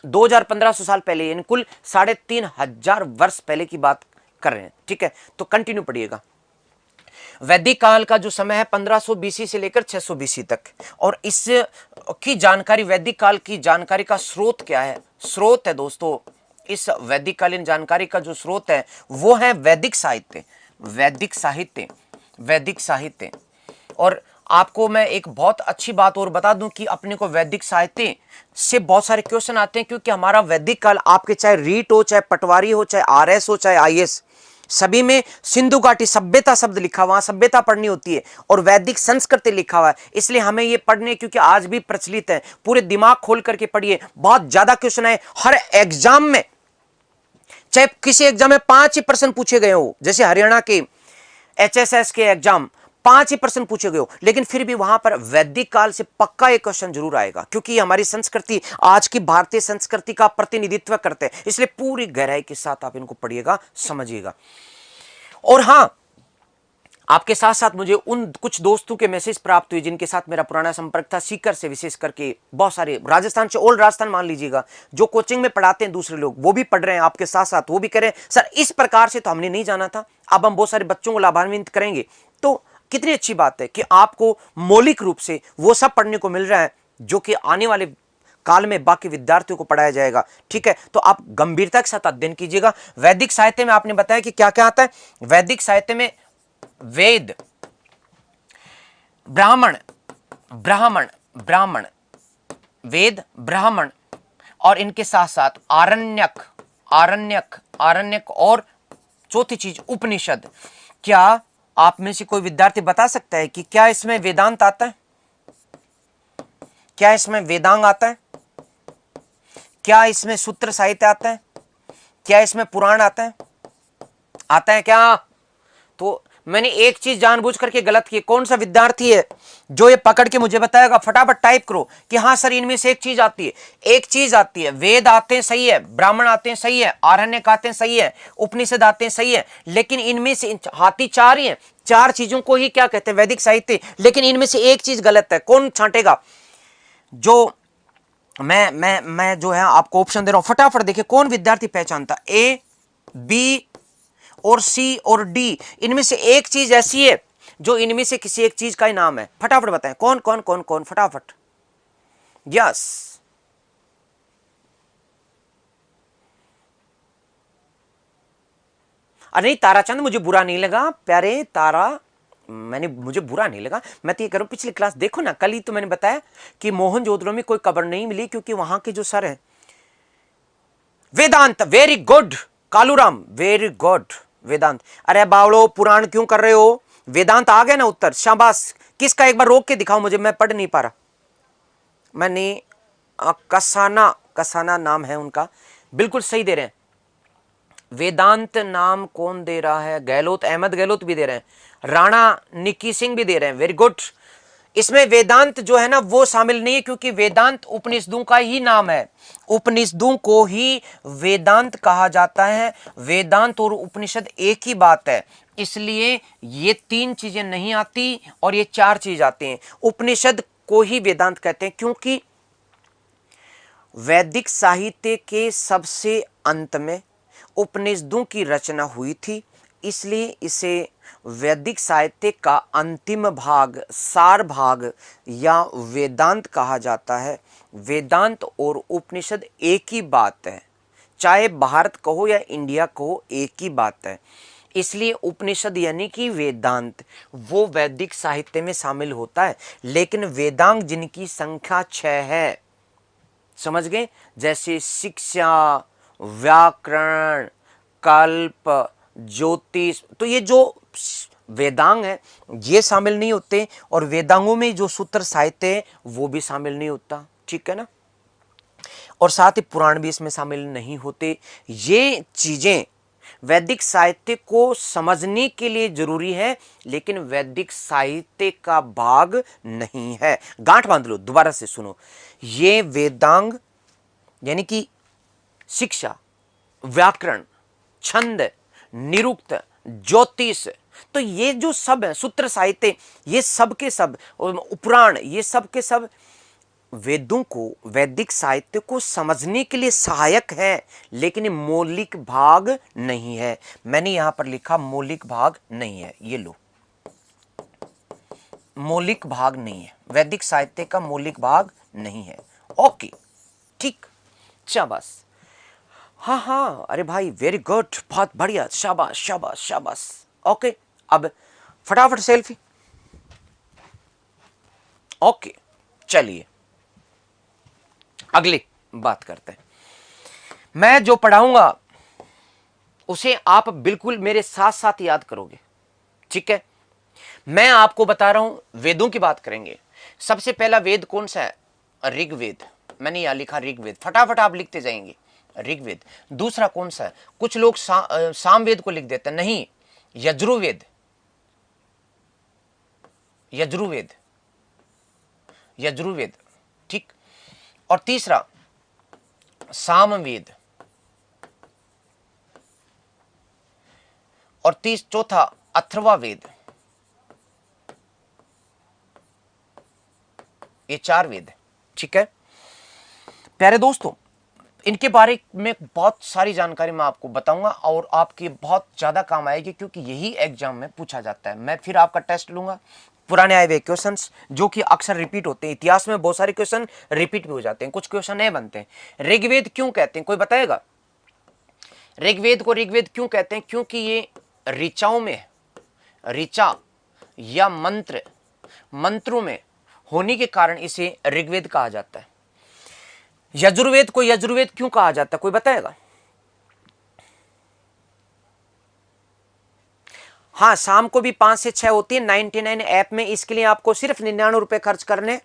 2500 साल पहले, यानी कुल 3500 वर्ष पहले की बात कर रहे हैं, ठीक है। तो कंटिन्यू पढ़िएगा। वैदिक काल का जो समय है 1500 बीसी से लेकर 600 बीसी तक, और इस की जानकारी, वैदिक काल की जानकारी का स्रोत क्या है? स्रोत है दोस्तों, इस वैदिक कालीन जानकारी का जो स्रोत है वो है वैदिक साहित्य, वैदिक साहित्य। और आपको मैं एक बहुत अच्छी बात और बता दूं कि अपने को वैदिक साहित्य से बहुत सारे क्वेश्चन आते हैं, क्योंकि हमारा वैदिक काल, आपके चाहे रीट हो, चाहे पटवारी हो, चाहे आरएस हो, चाहे आईएएस, सभी में सिंधु घाटी सभ्यता शब्द लिखा हुआ, सभ्यता पढ़नी होती है, और वैदिक संस्कृति लिखा हुआ है, इसलिए हमें ये पढ़ने, क्योंकि आज भी प्रचलित है। पूरे दिमाग खोल करके पढ़िए, बहुत ज्यादा क्वेश्चन है हर एग्जाम में, चाहे किसी एग्जाम में 5% पूछे गए हो, जैसे हरियाणा के एचएसएस के एग्जाम 5% पूछे गए हो, लेकिन फिर भी वहां पर वैदिक काल से पक्का एक क्वेश्चन जरूर आएगा, क्योंकि हमारी संस्कृति, आज की भारतीय संस्कृति का प्रतिनिधित्व करते हैं, इसलिए पूरी गहराई के साथ आप इनको पढ़िएगा, समझिएगा। और हां, आपके साथ साथ मुझे उन कुछ दोस्तों के मैसेज प्राप्त हुए जिनके साथ मेरा पुराना संपर्क था, सीकर से विशेष करके, बहुत सारे राजस्थान से, ओल्ड राजस्थान मान लीजिएगा, जो कोचिंग में पढ़ाते हैं दूसरे लोग, वो भी पढ़ रहे हैं आपके साथ साथ, वो भी कह रहे हैं सर इस प्रकार से तो हमने नहीं जाना था, अब हम बहुत सारे बच्चों को लाभान्वित करेंगे। तो कितनी अच्छी बात है कि आपको मौलिक रूप से वो सब पढ़ने को मिल रहा है जो कि आने वाले काल में बाकी विद्यार्थियों को पढ़ाया जाएगा, ठीक है। तो आप गंभीरता के साथ अध्ययन कीजिएगा। वैदिक साहित्य में आपने बताया कि क्या क्या आता है। वैदिक साहित्य में वेद, ब्राह्मण, वेद, ब्राह्मण, और इनके साथ साथ आरण्यक, और चौथी चीज उपनिषद। क्या आप में से कोई विद्यार्थी बता सकता है कि क्या इसमें वेदांत आता है? क्या इसमें वेदांग आता है? क्या इसमें सूत्र साहित्य आता है? क्या इसमें पुराण आता है? आता है क्या? तो मैंने एक चीज जानबूझ करके गलत की। कौन सा विद्यार्थी है जो ये पकड़ के मुझे बताएगा? फटाफट टाइप करो कि हाँ सर इनमें से एक चीज आती है। एक चीज आती है, वेद आते हैं सही है, ब्राह्मण आते हैं सही है, आरण्यक आते हैं सही है, उपनिषद आते हैं सही है, लेकिन इनमें से हाथी चार ही है, चार चीजों को ही क्या कहते हैं? वैदिक साहित्य। लेकिन इनमें से एक चीज गलत है। कौन छांटेगा? जो मैं जो है आपको ऑप्शन दे रहा हूं, फटाफट देखिए कौन विद्यार्थी पहचानता? ए, बी और सी और डी, इनमें से एक चीज ऐसी है जो इनमें से किसी एक चीज का ही नाम है। फटाफट बताएं कौन कौन कौन कौन, फटाफट। यस, अरे नहीं ताराचंद, मुझे बुरा नहीं लगा प्यारे तारा, मुझे बुरा नहीं लगा। मैं तो ये करूं, पिछली क्लास देखो ना, कल ही तो मैंने बताया कि मोहनजोदड़ो में कोई कब्र नहीं मिली क्योंकि वहां के जो सर है Vedant. Very good Kaluram, very good Vedant. अरे बावड़ो पुराण क्यों कर रहे हो? वेदांत आ गया ना उत्तर, शाबाश। किसका एक बार रोक के दिखाओ मुझे, मैं पढ़ नहीं पा रहा। मैंने कसाना, कसाना नाम है उनका, बिल्कुल सही दे रहे हैं। वेदांत नाम कौन दे रहा है? गहलोत, अहमद गहलोत भी दे रहे हैं, राणा निक्की सिंह भी दे रहे हैं, वेरी गुड। इसमें वेदांत जो है ना वो शामिल नहीं है क्योंकि वेदांत उपनिषदों का ही नाम है, उपनिषदों को ही वेदांत कहा जाता है। वेदांत और उपनिषद एक ही बात है, इसलिए ये तीन चीजें नहीं आती और ये चार चीज आती हैं। उपनिषद को ही वेदांत कहते हैं क्योंकि वैदिक साहित्य के सबसे अंत में उपनिषदों की रचना हुई थी, इसलिए इसे वैदिक साहित्य का अंतिम भाग, सार भाग या वेदांत कहा जाता है। वेदांत और उपनिषद एक ही बात है, चाहे भारत कहो या इंडिया कहो, एक ही बात है। इसलिए उपनिषद यानी कि वेदांत वो वैदिक साहित्य में शामिल होता है, लेकिन वेदांग जिनकी संख्या 6 है, समझ गए? जैसे शिक्षा, व्याकरण, कल्प, ज्योतिष, तो ये जो वेदांग है ये शामिल नहीं होते, और वेदांगों में जो सूत्र साहित्य है वो भी शामिल नहीं होता, ठीक है ना? और साथ ही पुराण भी इसमें शामिल नहीं होते। ये चीजें वैदिक साहित्य को समझने के लिए जरूरी है, लेकिन वैदिक साहित्य का भाग नहीं है। गांठ बांध लो, दोबारा से सुनो। ये वेदांग यानी कि शिक्षा, व्याकरण, छंद, निरुक्त, ज्योतिष, तो ये जो सब है सूत्र साहित्य, ये सब के सब, पुराण, ये सब के सब वेदों को, वैदिक साहित्य को समझने के लिए सहायक है, लेकिन मौलिक भाग नहीं है। मैंने यहां पर लिखा मौलिक भाग नहीं है, ये लो, मौलिक भाग नहीं है, वैदिक साहित्य का मौलिक भाग नहीं है। ओके, ठीक, शाबाश। हाँ हाँ, अरे भाई वेरी गुड, बहुत बढ़िया, शाबाश शाबाश शाबाश। ओके, अब फटाफट सेल्फी। ओके, चलिए अगली बात करते हैं। मैं जो पढ़ाऊंगा उसे आप बिल्कुल मेरे साथ साथ याद करोगे, ठीक है? मैं आपको बता रहा हूं, वेदों की बात करेंगे। सबसे पहला वेद कौन सा है? ऋग्वेद। मैंने यहां लिखा ऋग्वेद, फटाफट आप लिखते जाएंगे ऋग्वेद। दूसरा कौन सा है? कुछ लोग सामवेद को लिख देते हैं, नहीं, यजुर्वेद, यजुर्वेद, यजुर्वेद, ठीक। और तीसरा सामवेद, और चौथा अथर्ववेद। ये 4 वेद, ठीक है प्यारे दोस्तों। इनके बारे में बहुत सारी जानकारी मैं आपको बताऊंगा और आपके बहुत ज्यादा काम आएगी, क्योंकि यही एग्जाम में पूछा जाता है। मैं फिर आपका टेस्ट लूंगा, पुराने आए हुए क्वेश्चंस जो कि अक्सर रिपीट होते हैं। इतिहास में बहुत सारे क्वेश्चन रिपीट भी हो जाते हैं, कुछ क्वेश्चन नए बनते हैं। ऋग्वेद क्यों कहते हैं, कोई बताएगा? ऋग्वेद को ऋग्वेद क्यों कहते हैं? क्योंकि ये ऋचाओं में, ऋचा या मंत्र, मंत्रों में होने के कारण इसे ऋग्वेद कहा जाता है। यजुर्वेद को यजुर्वेद क्यों कहा जाता है, कोई बताएगा? हाँ, शाम को भी 5 से 6 होती है 99 ऐप में। इसके लिए आपको सिर्फ 99 रुपए खर्च करने,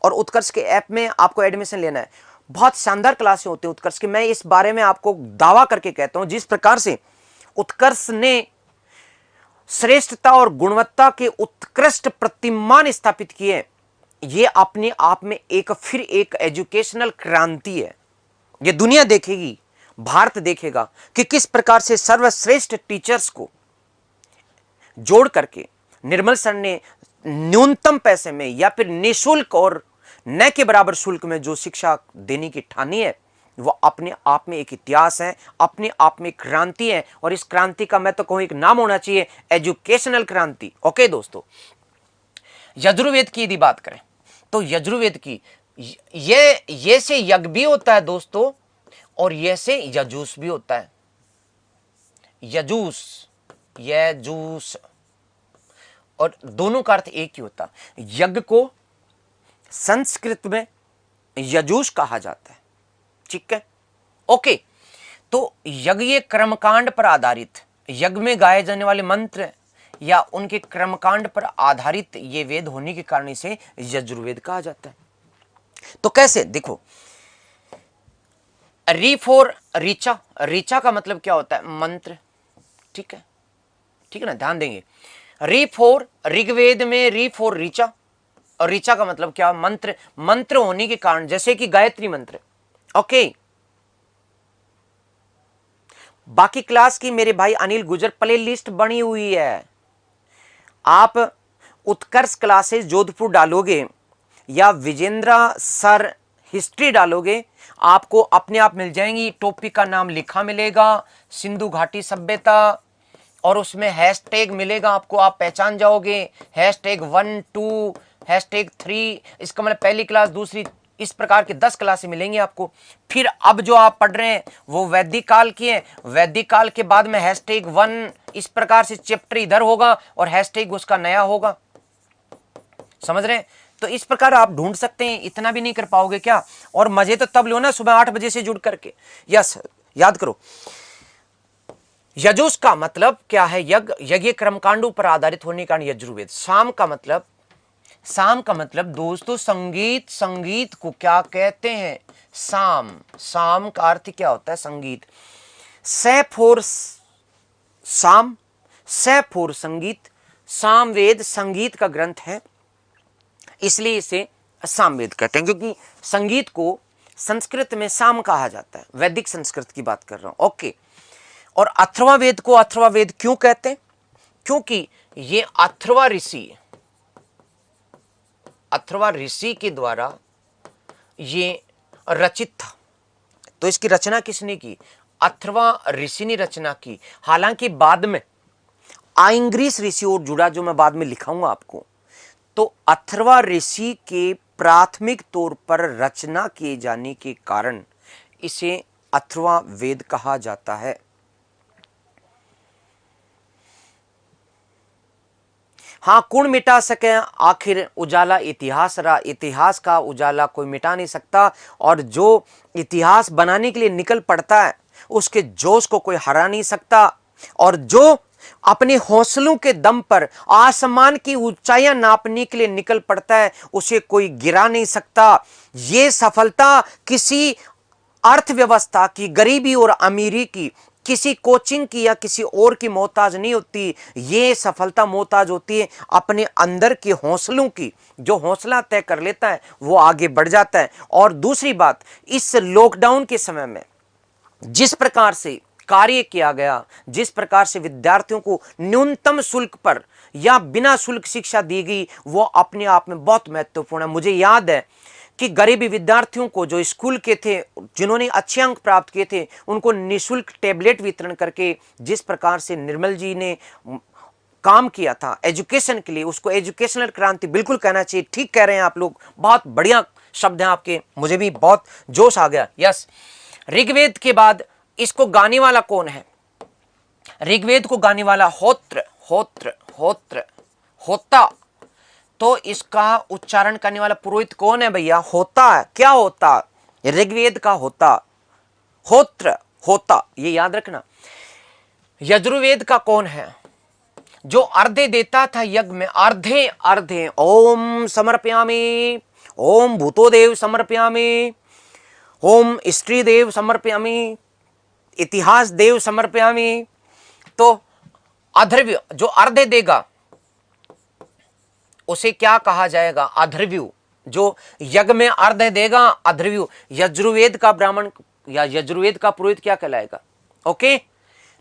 और उत्कर्ष के ऐप में आपको एडमिशन लेना है। बहुत शानदार क्लासें होती है उत्कर्ष की। मैं इस बारे में आपको दावा करके कहता हूं, जिस प्रकार से उत्कर्ष ने श्रेष्ठता और गुणवत्ता के उत्कृष्ट प्रतिमान स्थापित किए। ये अपने आप में फिर एक एजुकेशनल क्रांति है। ये दुनिया देखेगी, भारत देखेगा कि किस प्रकार से सर्वश्रेष्ठ टीचर्स को जोड़ करके निर्मल सर ने न्यूनतम पैसे में या फिर निःशुल्क और न के बराबर शुल्क में जो शिक्षा देने की ठानी है, वो अपने आप में एक इतिहास है, अपने आप में क्रांति है। और इस क्रांति का मैं तो कहूं एक नाम होना चाहिए, एजुकेशनल क्रांति। ओके दोस्तों, यजुर्वेद की यदि बात करें तो यजुर्वेद की ये से यज्ञ भी होता है दोस्तों, और ये से यजूस भी होता है। यजूस और दोनों का अर्थ एक ही होता है। यज्ञ को संस्कृत में यजूस कहा जाता है, ठीक है। ओके, तो यज्ञ कर्मकांड पर आधारित, यज्ञ में गाए जाने वाले मंत्र या उनके कर्मकांड पर आधारित ये वेद होने के कारण इसे यजुर्वेद कहा जाता है। तो कैसे, देखो, री फॉर ऋचा, ऋचा का मतलब क्या होता है? मंत्र, ठीक है, ठीक है ना, ध्यान देंगे। री फॉर ऋग्वेद में री फॉर ऋचा, और ऋचा का मतलब क्या? मंत्र। मंत्र होने के कारण, जैसे कि गायत्री मंत्र। ओके, बाकी क्लास की मेरे भाई अनिल गुजर प्ले लिस्ट बनी हुई है। आप उत्कर्ष क्लासेस जोधपुर डालोगे या विजेंद्र सर हिस्ट्री डालोगे, आपको अपने आप मिल जाएंगी। टॉपिक का नाम लिखा मिलेगा, सिंधु घाटी सभ्यता, और उसमें हैशटैग मिलेगा आपको, आप पहचान जाओगे। हैशटैग 1 2 हैशटैग 3, इसका मतलब पहली क्लास, दूसरी, इस प्रकार के 10 क्लासें मिलेंगी आपको। फिर अब जो आप पढ़ रहे हैं वो वैदिक काल की है, वैदिक काल के बाद में हैशटैग 1, इस प्रकार से चैप्टर इधर होगा और हैशटैग उसका नया होगा। समझ रहे हैं? तो इस प्रकार आप ढूंढ सकते हैं, इतना भी नहीं कर पाओगे क्या? और मजे तो तब लो ना सुबह 8 बजे से जुड़ करके। यस, याद करो, यजुस का मतलब क्या है? यज्ञ कर्मकांडों पर आधारित होने का यजुर्वेद। शाम का मतलब दोस्तों संगीत। संगीत को क्या कहते हैं? शाम का अर्थ क्या होता है? संगीत। स फॉर शाम, स फॉर संगीत। सामवेद संगीत का ग्रंथ है, इसलिए इसे सामवेद कहते हैं, क्योंकि संगीत को संस्कृत में साम कहा जाता है। वैदिक संस्कृत की बात कर रहा हूं। ओके, और अथर्ववेद को अथर्ववेद क्यों कहते हैं? क्योंकि ये अथर्व ऋषि के द्वारा ये रचित था। तो इसकी रचना किसने की? अथर्व ऋषि ने रचना की। हालांकि बाद में आइंग्रीस ऋषि और जुड़ा, जो मैं बाद में लिखाऊंगा आपको। तो अथर्व ऋषि के प्राथमिक तौर पर रचना किए जाने के कारण इसे अथर्ववेद कहा जाता है। हाँ, कौन मिटा सके आखिर उजाला इतिहास रहा। इतिहास का उजाला कोई मिटा नहीं सकता, और जो इतिहास बनाने के लिए निकल पड़ता है उसके जोश को कोई हरा नहीं सकता, और जो अपने हौसलों के दम पर आसमान की ऊंचाइयां नापने के लिए निकल पड़ता है उसे कोई गिरा नहीं सकता। ये सफलता किसी अर्थव्यवस्था की, गरीबी और अमीरी की, किसी कोचिंग की या किसी और की मोहताज नहीं होती। ये सफलता मोहताज होती है अपने अंदर के हौसलों की। जो हौसला तय कर लेता है वो आगे बढ़ जाता है। और दूसरी बात, इस लॉकडाउन के समय में जिस प्रकार से कार्य किया गया, जिस प्रकार से विद्यार्थियों को न्यूनतम शुल्क पर या बिना शुल्क शिक्षा दी गई, वो अपने आप में बहुत महत्वपूर्ण है। मुझे याद है कि गरीबी विद्यार्थियों को, जो स्कूल के थे, जिन्होंने अच्छे अंक प्राप्त किए थे, उनको निःशुल्क टैबलेट वितरण करके जिस प्रकार से निर्मल जी ने काम किया था एजुकेशन के लिए, उसको एजुकेशनल क्रांति बिल्कुल कहना चाहिए। ठीक कह रहे हैं आप लोग, बहुत बढ़िया शब्द हैं आपके, मुझे भी बहुत जोश आ गया। यस, ऋग्वेद के बाद इसको गाने वाला कौन है? ऋग्वेद को गाने वाला होता। तो इसका उच्चारण करने वाला पुरोहित कौन है भैया? होता। क्या होता? ऋग्वेद का होता, ये याद रखना। यजुर्वेद का कौन है? जो अर्धे देता था यज्ञ में, अर्धे ओम समर्पयामि, ओम भूतोदेव समर्पयामि, ओम स्त्री देव समर्पयामि, इतिहास देव समर्पयामि। तो अधर्व्य जो अर्धे देगा उसे क्या कहा जाएगा? अधर्व्यु। जो यज्ञ में अर्धे देगा अधर्व्यु। यजुर्वेद का ब्राह्मण या यजुर्वेद का पुरोहित क्या कहलाएगा? ओके,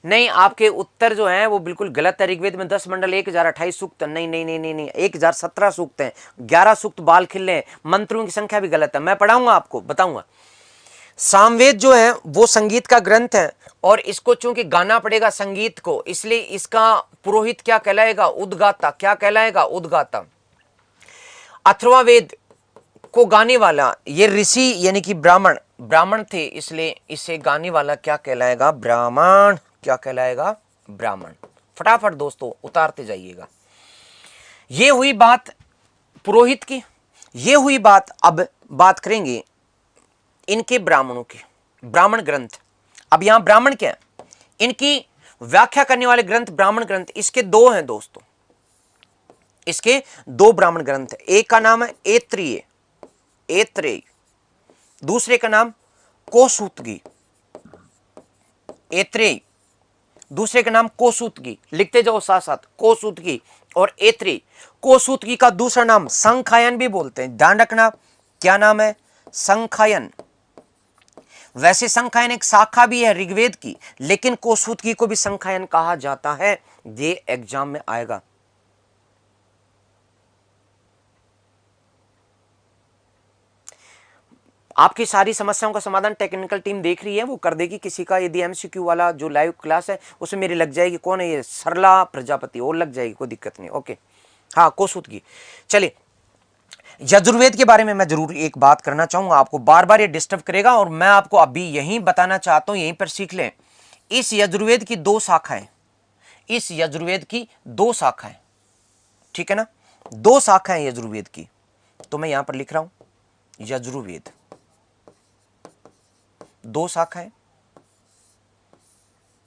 नहीं, आपके उत्तर जो है वो बिल्कुल गलत है। ऋग्वेद में 10 मंडल 1028 सूक्त, नहीं नहीं नहीं नहीं नहीं, 1017 सूक्त है, 11 सूक्त बाल खिले हैं, मंत्रों की संख्या भी गलत है। मैं पढ़ाऊंगा आपको, बताऊंगा। सामवेद जो है वो संगीत का ग्रंथ है और इसको चूंकि गाना पड़ेगा संगीत को, इसलिए इसका पुरोहित क्या कहलाएगा? उद्गाता। क्या कहलाएगा? उद्गाता। अथर्ववेद को गाने वाला ये ऋषि यानी कि ब्राह्मण थे, इसलिए इसे गाने वाला क्या कहलाएगा? ब्राह्मण। क्या कहलाएगा? ब्राह्मण। फटाफट दोस्तों उतारते जाइएगा। ये हुई बात पुरोहित की। ये हुई बात, अब बात करेंगे इनके ब्राह्मणों की, ब्राह्मण ग्रंथ। अब यहां ब्राह्मण क्या है? इनकी व्याख्या करने वाले ग्रंथ ब्राह्मण ग्रंथ, इसके दो हैं दोस्तों, इसके दो ब्राह्मण ग्रंथ। एक का नाम है ऐत्रेय, दूसरे का नाम कोसूतगी। ऐत्रेय, दूसरे का नाम कोसूतगी। लिखते जाओ साथ साथ, कोसूतगी और ऐत्रेय। कोसूतगी का दूसरा नाम संखायन भी बोलते हैं, ध्यान रखना। क्या नाम है? संखायन। वैसे संखायन एक शाखा भी है ऋग्वेद की, लेकिन कोसूतगी को भी संखायन कहा जाता है। ये एग्जाम में आएगा। आपकी सारी समस्याओं का समाधान टेक्निकल टीम देख रही है, वो कर देगी। किसी का यदि एमसीक्यू वाला जो लाइव क्लास है उसमें मेरी लग जाएगी। कौन है ये? सरला प्रजापति, और लग जाएगी, कोई दिक्कत नहीं। ओके, हाँ, कोसूतगी। चलिए, यजुर्वेद के बारे में मैं जरूर एक बात करना चाहूंगा, आपको बार बार ये डिस्टर्ब करेगा और मैं आपको अभी यहीं बताना चाहता हूं, यहीं पर सीख लें। इस यजुर्वेद की दो शाखाएं, इस यजुर्वेद की दो शाखाएं, ठीक है ना? दो शाखाएं यजुर्वेद की, तो मैं यहां पर लिख रहा हूं यजुर्वेद, दो शाखाएं।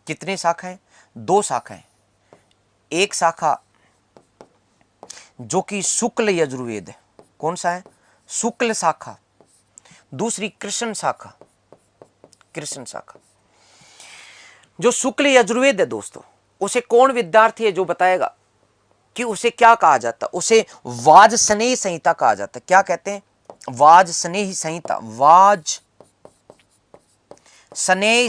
कितने शाखाएं? दो शाखाएं। एक शाखा जो कि शुक्ल यजुर्वेद है, कौन सा है? शुक्ल शाखा। दूसरी कृष्ण शाखा, कृष्ण शाखा। जो शुक्ल यजुर्वेद है दोस्तों, उसे कौन विद्यार्थी है जो बताएगा कि उसे क्या कहा जाता? उसे वाजसनेयी संहिता कहा जाता है। क्या कहते हैं? वाजसनेयी संहिता, वाजसनेयी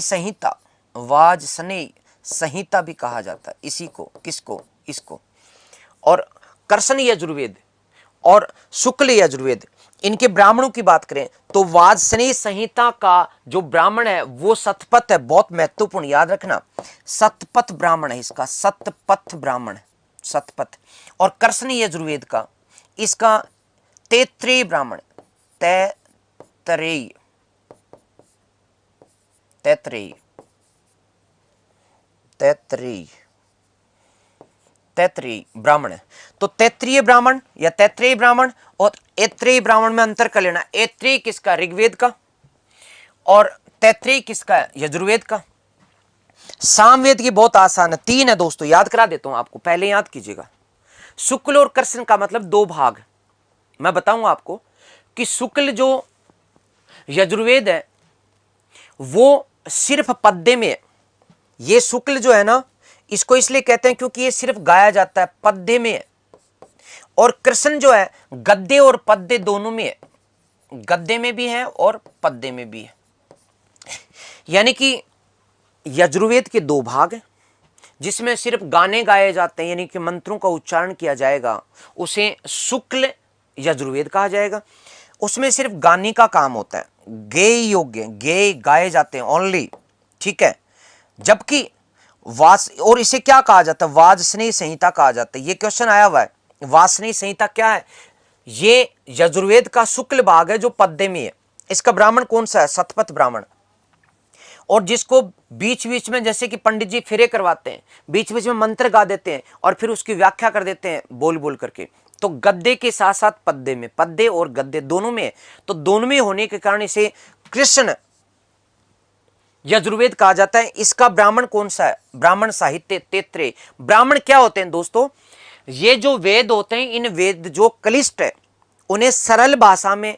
संहिता, वाजसनेयी संहिता भी कहा जाता है इसी को। किसको? इसको। और कृष्ण यजुर्वेद और शुक्ल यजुर्वेद, इनके ब्राह्मणों की बात करें तो वाजसनेयी संहिता का जो ब्राह्मण है वो शतपथ है। बहुत महत्वपूर्ण, याद रखना, शतपथ ब्राह्मण है इसका, शतपथ ब्राह्मण है, शतपथ। और कृष्ण यजुर्वेद का इसका तैत्रेय ब्राह्मण, तैत्रेय, तैत्रेय, तैत्रेय, तैत्रेय ब्राह्मण है। तो तैत्रीय ब्राह्मण या तैत्रेय ब्राह्मण और ऐत्रेय ब्राह्मण में अंतर कर लेना। ऐत्रेय किसका? ऋग्वेद का। और तैत्रेय किसका? यजुर्वेद का। सामवेद की बहुत आसान है, तीन है दोस्तों, याद करा देता हूं आपको, पहले याद कीजिएगा। शुक्ल और कृष्ण का मतलब दो भाग। मैं बताऊंगा आपको कि शुक्ल जो यजुर्वेद है वो सिर्फ पद्य में है। ये शुक्ल जो है ना, इसको इसलिए कहते हैं क्योंकि ये सिर्फ गाया जाता है, पद्य में है। और कृष्ण जो है गद्य और पद्य दोनों में है, गद्य में भी है और पद्य में भी है। यानी कि यजुर्वेद के दो भाग हैं जिसमें सिर्फ गाने गाए जाते हैं, यानी कि मंत्रों का उच्चारण किया जाएगा, उसे शुक्ल यजुर्वेद कहा जाएगा। उसमें सिर्फ गाने का काम होता है, गेय योग्य, गेय गाए जाते हैं ओनली, ठीक है। जबकि और इसे क्या कहा जाता है? वाजसनेयी संहिता कहा जाता है। ये क्वेश्चन आया हुआ है, वाजसनेयी संहिता क्या है? ये यजुर्वेद का शुक्ल भाग है जो पद्य में है। इसका ब्राह्मण कौन सा है? शतपथ ब्राह्मण। और जिसको बीच बीच में जैसे कि पंडित जी फेरे करवाते हैं, बीच बीच में मंत्र गा देते हैं और फिर उसकी व्याख्या कर देते हैं बोल बोल करके, तो गद्य के साथ साथ पद्य में, पद्य और गद्य दोनों में, तो दोनों में होने के कारण इसे कृष्ण यजुर्वेद कहा जाता है। इसका ब्राह्मण कौन सा है? ब्राह्मण साहित्य तैत्रेय। ब्राह्मण क्या होते हैं दोस्तों? ये जो वेद होते हैं, इन वेद जो क्लिष्ट है उन्हें सरल भाषा में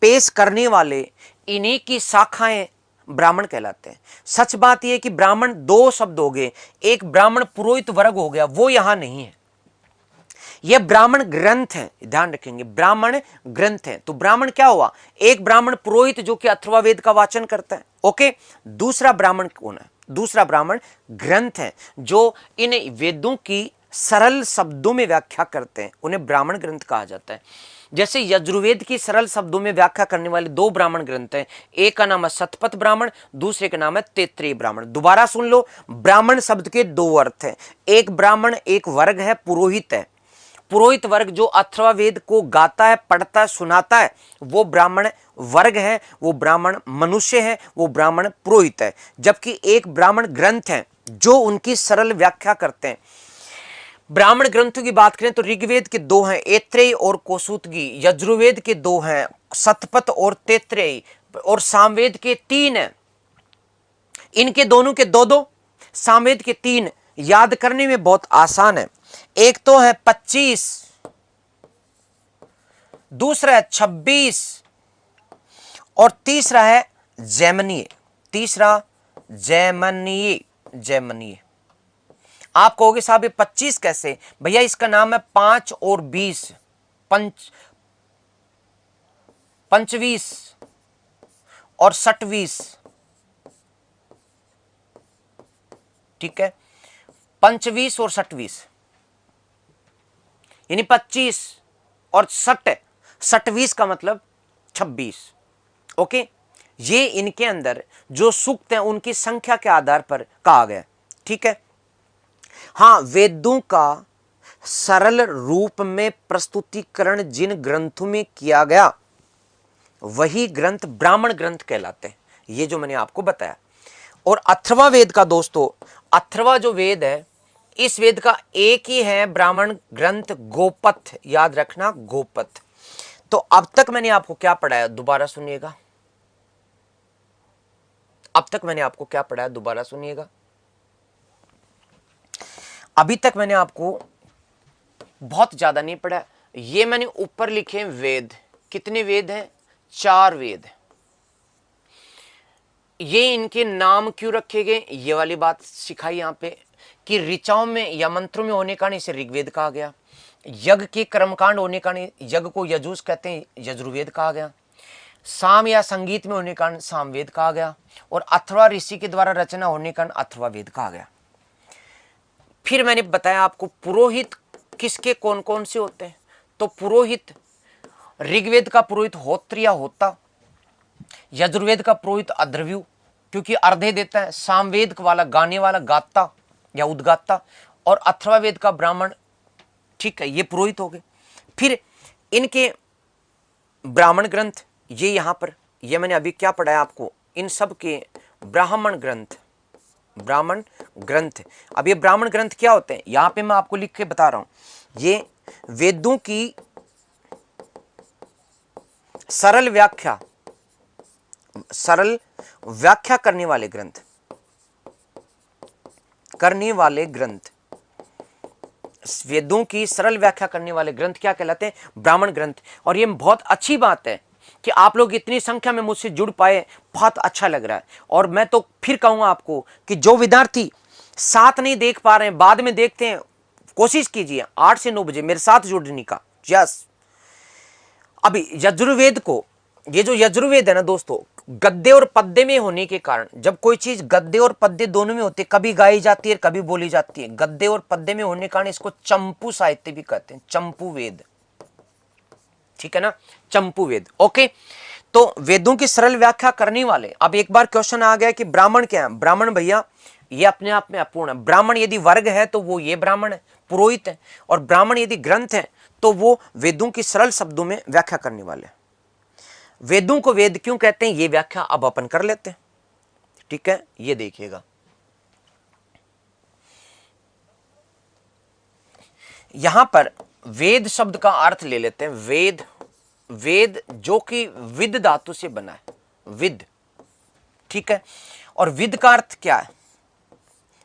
पेश करने वाले, इन्हीं की शाखाएं ब्राह्मण कहलाते हैं। सच बात यह कि ब्राह्मण दो शब्द हो गए, एक ब्राह्मण पुरोहित वर्ग हो गया, वो यहां नहीं है। यह ब्राह्मण ग्रंथ है, ध्यान रखेंगे, ब्राह्मण ग्रंथ है। तो ब्राह्मण क्या हुआ? एक ब्राह्मण पुरोहित जो कि अथर्ववेद का वाचन करता है, ओके। दूसरा ब्राह्मण कौन है? दूसरा ब्राह्मण ग्रंथ है, जो इन वेदों की सरल शब्दों में व्याख्या करते हैं, उन्हें ब्राह्मण ग्रंथ कहा जाता है। जैसे यजुर्वेद की सरल शब्दों में व्याख्या करने वाले दो ब्राह्मण ग्रंथ हैं, एक का नाम है शतपथ ब्राह्मण, दूसरे का नाम है तैत्तिरीय ब्राह्मण। दोबारा सुन लो, ब्राह्मण शब्द के दो अर्थ हैं, एक ब्राह्मण एक वर्ग है, पुरोहित है। पुरोहित वर्ग जो अथर्ववेद को गाता है, पढ़ता है, सुनाता है, वो ब्राह्मण वर्ग है, वो ब्राह्मण मनुष्य है, वो ब्राह्मण पुरोहित है। जबकि एक ब्राह्मण ग्रंथ है जो उनकी सरल व्याख्या करते हैं। ब्राह्मण ग्रंथों की बात करें तो ऋग्वेद के दो हैं, ऐत्रेय और कौसुतगी। यजुर्वेद के दो हैं, शतपथ और तैत्तिरीय, और सामवेद के तीन हैं। इनके दोनों के दो दो, सामवेद के तीन। याद करने में बहुत आसान है। एक तो है 25, दूसरा है 26 और तीसरा है जैमनीय। तीसरा जैमनीय, जैमनीय। आप कहोगे साहब ये 25 कैसे? भैया इसका नाम है 5 और 20, पंचवीस और 27। ठीक है, 25 और 27, यानी 25 और 27 का मतलब 26। ओके, ये इनके अंदर जो सूक्त हैं उनकी संख्या के आधार पर कहा गया। ठीक है, हां, वेदों का सरल रूप में प्रस्तुतिकरण जिन ग्रंथों में किया गया वही ग्रंथ ब्राह्मण ग्रंथ कहलाते हैं, ये जो मैंने आपको बताया। और अथर्वा वेद का दोस्तों, अथर्वा जो वेद है, इस वेद का एक ही है ब्राह्मण ग्रंथ, गोपथ। याद रखना, गोपथ। तो अब तक मैंने आपको क्या पढ़ाया, दोबारा सुनिएगा। अब तक मैंने आपको क्या पढ़ाया, दोबारा सुनिएगा। अभी तक मैंने आपको बहुत ज्यादा नहीं पढ़ा। ये मैंने ऊपर लिखे वेद, कितने वेद हैं? 4 वेद। ये इनके नाम क्यों रखे गए, ये वाली बात सिखाई यहां पे, कि ऋचाओं में या मंत्रों में होने का कारण इसे ऋग्वेद कहा गया। यज्ञ के कर्मकांड होने का कारण यज्ञ को यजुष कहते हैं, यजुर्वेद कहा गया। साम या संगीत में होने का कारण सामवेद कहा गया। और अथर्वा ऋषि के द्वारा रचना होने का कारण अथर्वा वेद कहा गया। फिर मैंने बताया आपको पुरोहित किसके कौन कौन से होते हैं। तो पुरोहित, ऋग्वेद का पुरोहित होत्र या होता, यजुर्वेद का पुरोहित अद्रव्यू क्योंकि अर्धे देता है, सामवेद वाला गाने वाला गाता या उद्गाता, और अथर्ववेद का ब्राह्मण। ठीक है, ये पुरोहित हो गए। फिर इनके ब्राह्मण ग्रंथ, ये यहां पर, ये मैंने अभी क्या पढ़ाया आपको, इन सब के ब्राह्मण ग्रंथ, ब्राह्मण ग्रंथ। अब ये ब्राह्मण ग्रंथ क्या होते हैं, यहां पे मैं आपको लिख के बता रहा हूं। ये वेदों की सरल व्याख्या करने वाले ग्रंथ, वेदों की सरल व्याख्या करने वाले ग्रंथ क्या कहलाते हैं? ब्राह्मण ग्रंथ। और ये बहुत अच्छी बात है कि आप लोग इतनी संख्या में मुझसे जुड़ पाए, बहुत अच्छा लग रहा है। और मैं तो फिर कहूंगा आपको कि जो विद्यार्थी साथ नहीं देख पा रहे हैं, बाद में देखते हैं, कोशिश कीजिए 8 से 9 बजे मेरे साथ जुड़ने का। यस, अभी यजुर्वेद को, ये जो यजुर्वेद है ना दोस्तों, गद्य और पद्य में होने के कारण, जब कोई चीज गद्य और पद्य दोनों में होती है, कभी गाई जाती है कभी बोली जाती है, गद्य और पद्य में होने के कारण इसको चंपू साहित्य भी कहते हैं, चंपू वेद। ठीक है ना, चंपू वेद। ओके, तो वेदों की सरल व्याख्या करने वाले। अब एक बार क्वेश्चन आ गया कि ब्राह्मण क्या है? ब्राह्मण भैया ये अपने आप में अपूर्ण है। ब्राह्मण यदि वर्ग है तो वो ये ब्राह्मण है, पुरोहित है। और ब्राह्मण यदि ग्रंथ है तो वो वेदों की सरल शब्दों में व्याख्या करने वाले। वेदों को वेद क्यों कहते हैं, ये व्याख्या अब अपन कर लेते हैं। ठीक है, ये देखिएगा, यहां पर वेद शब्द का अर्थ ले लेते हैं। वेद, वेद जो कि विद धातु से बना है, विद। ठीक है, और विद का अर्थ क्या है?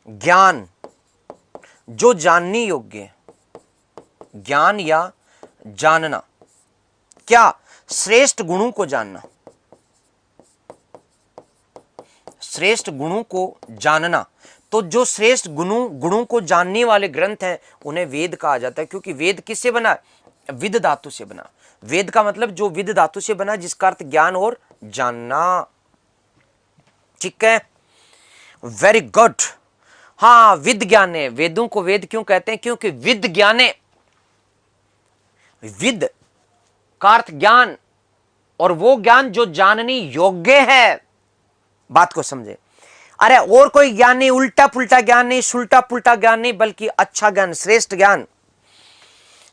ज्ञान, जो जानने योग्य है, ज्ञान या जानना। क्या? श्रेष्ठ गुणों को जानना। श्रेष्ठ गुणों को जानना, तो जो श्रेष्ठ गुणों को जानने वाले ग्रंथ हैं उन्हें वेद कहा जाता है, क्योंकि वेद किससे बना? विद धातु से बना। वेद का मतलब जो विद धातु से बना, जिसका अर्थ ज्ञान और जानना। ठीक है, वेरी गुड। हाँ, विद ज्ञाने, वेदों को वेद क्यों कहते हैं? क्योंकि विद ज्ञाने, विद का अर्थ ज्ञान, और वो ज्ञान जो जानने योग्य है। बात को समझे। अरे और कोई ज्ञान नहीं, उल्टा पुल्टा ज्ञान नहीं, सुल्टा पुल्टा ज्ञान नहीं, बल्कि अच्छा ज्ञान, श्रेष्ठ ज्ञान,